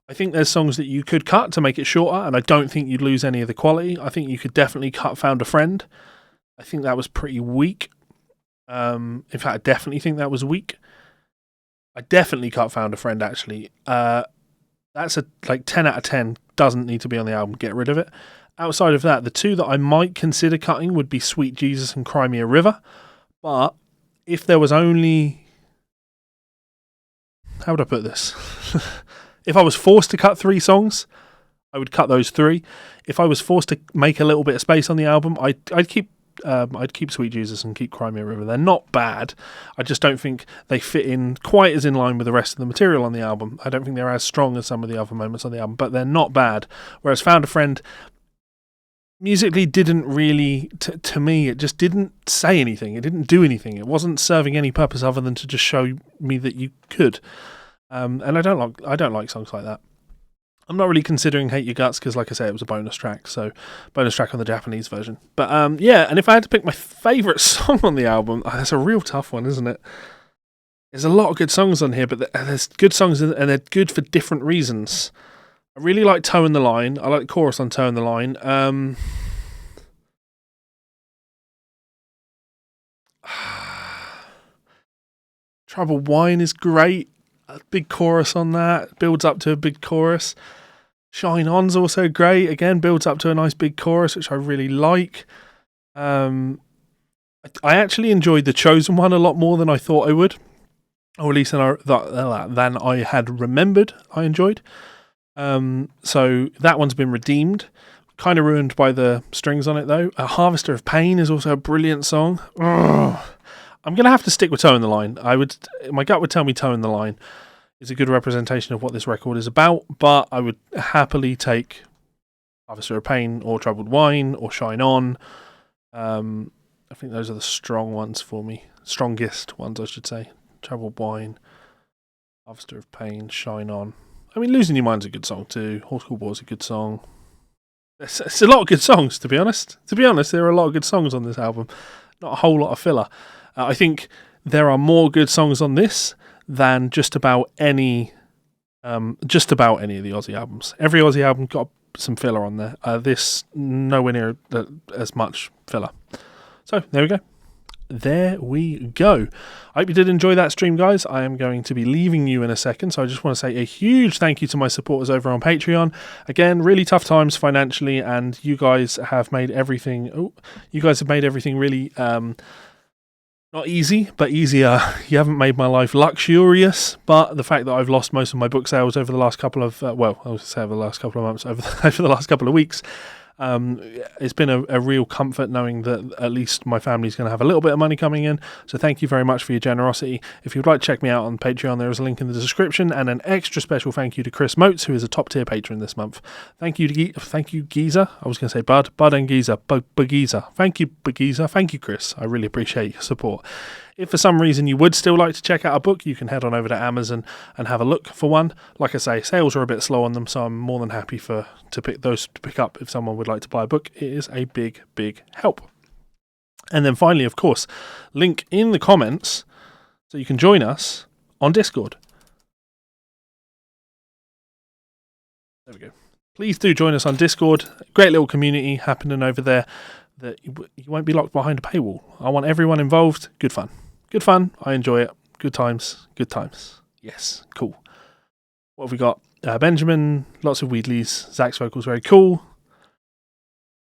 I think there's songs that you could cut to make it shorter, and I don't think you'd lose any of the quality. I think you could definitely cut Found a Friend. I think that was pretty weak. In fact, I definitely think that was weak. I definitely cut Found a Friend, actually. That's a 10 out of 10. Doesn't need to be on the album. Get rid of it. Outside of that, the two that I might consider cutting would be Sweet Jesus and Cry Me a River. But if there was only... How would I put this? If I was forced to cut 3 songs, I would cut those 3. If I was forced to make a little bit of space on the album, I'd keep Sweet Jesus and keep Cry Me a River. They're not bad. I just don't think they fit in quite as in line with the rest of the material on the album. I don't think they're as strong as some of the other moments on the album, but they're not bad. Whereas Found a Friend musically didn't really, to me, it just didn't say anything. It didn't do anything. It wasn't serving any purpose other than to just show me that you could. And I don't like songs like that. I'm not really considering Hate Your Guts because, like I say, it was a bonus track. So, bonus track on the Japanese version. But and if I had to pick my favourite song on the album, that's a real tough one, isn't it? There's a lot of good songs on here, but there's good songs and they're good for different reasons. I really like Toeing the Line. I like the chorus on Toeing the Line. Troubled Wine is great. A big chorus on that. Builds up to a big chorus. Shine On's also great. Again, builds up to a nice big chorus, which I really like. I actually enjoyed The Chosen One a lot more than I thought I would. Or at least than I had remembered I enjoyed. So that one's been redeemed. Kind of ruined by the strings on it, though. A Harvester of Pain is also a brilliant song. Ugh. I'm going to have to stick with Toeing the Line. My gut would tell me Toeing the Line is a good representation of what this record is about, but I would happily take Harvester of Pain or Troubled Wine or Shine On. I think those are the strong ones for me. Strongest ones, I should say. Troubled Wine, Harvester of Pain, Shine On. I mean, Losing Your Mind's a good song too. Horse Cool Boy's a good song. It's a lot of good songs, to be honest. There are a lot of good songs on this album. Not a whole lot of filler. I think there are more good songs on this than just about any of the Aussie albums. Every Aussie album got some filler on there. This nowhere near as much filler. So there we go. I hope you did enjoy that stream, guys. I am going to be leaving you in a second, so I just want to say a huge thank you to my supporters over on Patreon. Again, really tough times financially, and you guys have made everything really not easy, but easier. You haven't made my life luxurious, but the fact that I've lost most of my book sales over the last couple of over the last couple of months, over the last couple of weeks, it's been a real comfort knowing that at least my family's going to have a little bit of money coming in. So thank you very much for your generosity. If you'd like to check me out on Patreon, there is a link in the description, and an extra special thank you to Chris Motes, who is a top tier patron this month. Thank you, Geezer. I was going to say Bud and Geezer, Geezer. Thank you, Geezer. Thank you, Chris. I really appreciate your support. If for some reason you would still like to check out a book, you can head on over to Amazon and have a look for one. Like I say, sales are a bit slow on them, so I'm more than happy to pick up if someone would like to buy a book. It is a big, big help. And then finally, of course, link in the comments so you can join us on Discord. There we go. Please do join us on Discord. Great little community happening over there that you won't be locked behind a paywall. I want everyone involved. Good fun. Good fun. I enjoy it. Good times. Good times. Yes. Cool. What have we got? Benjamin, lots of Wheedleys. Zakk's vocals very cool.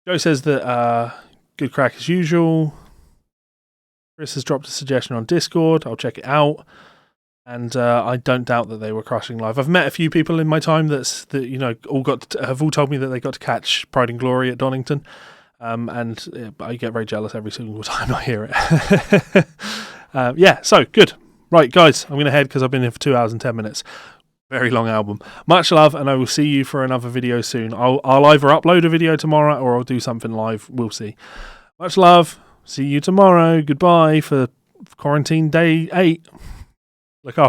Joe says that good crack as usual. Chris has dropped a suggestion on Discord. I'll check it out. And I don't doubt that they were crushing live. I've met a few people in my time that have all told me that they got to catch Pride and Glory at Donington, and I get very jealous every single time I hear it. So good. Right, guys, I'm going to head because I've been here for 2 hours and 10 minutes. Very long album. Much love, and I will see you for another video soon. I'll either upload a video tomorrow or I'll do something live. We'll see. Much love. See you tomorrow. Goodbye for quarantine day 8. Look after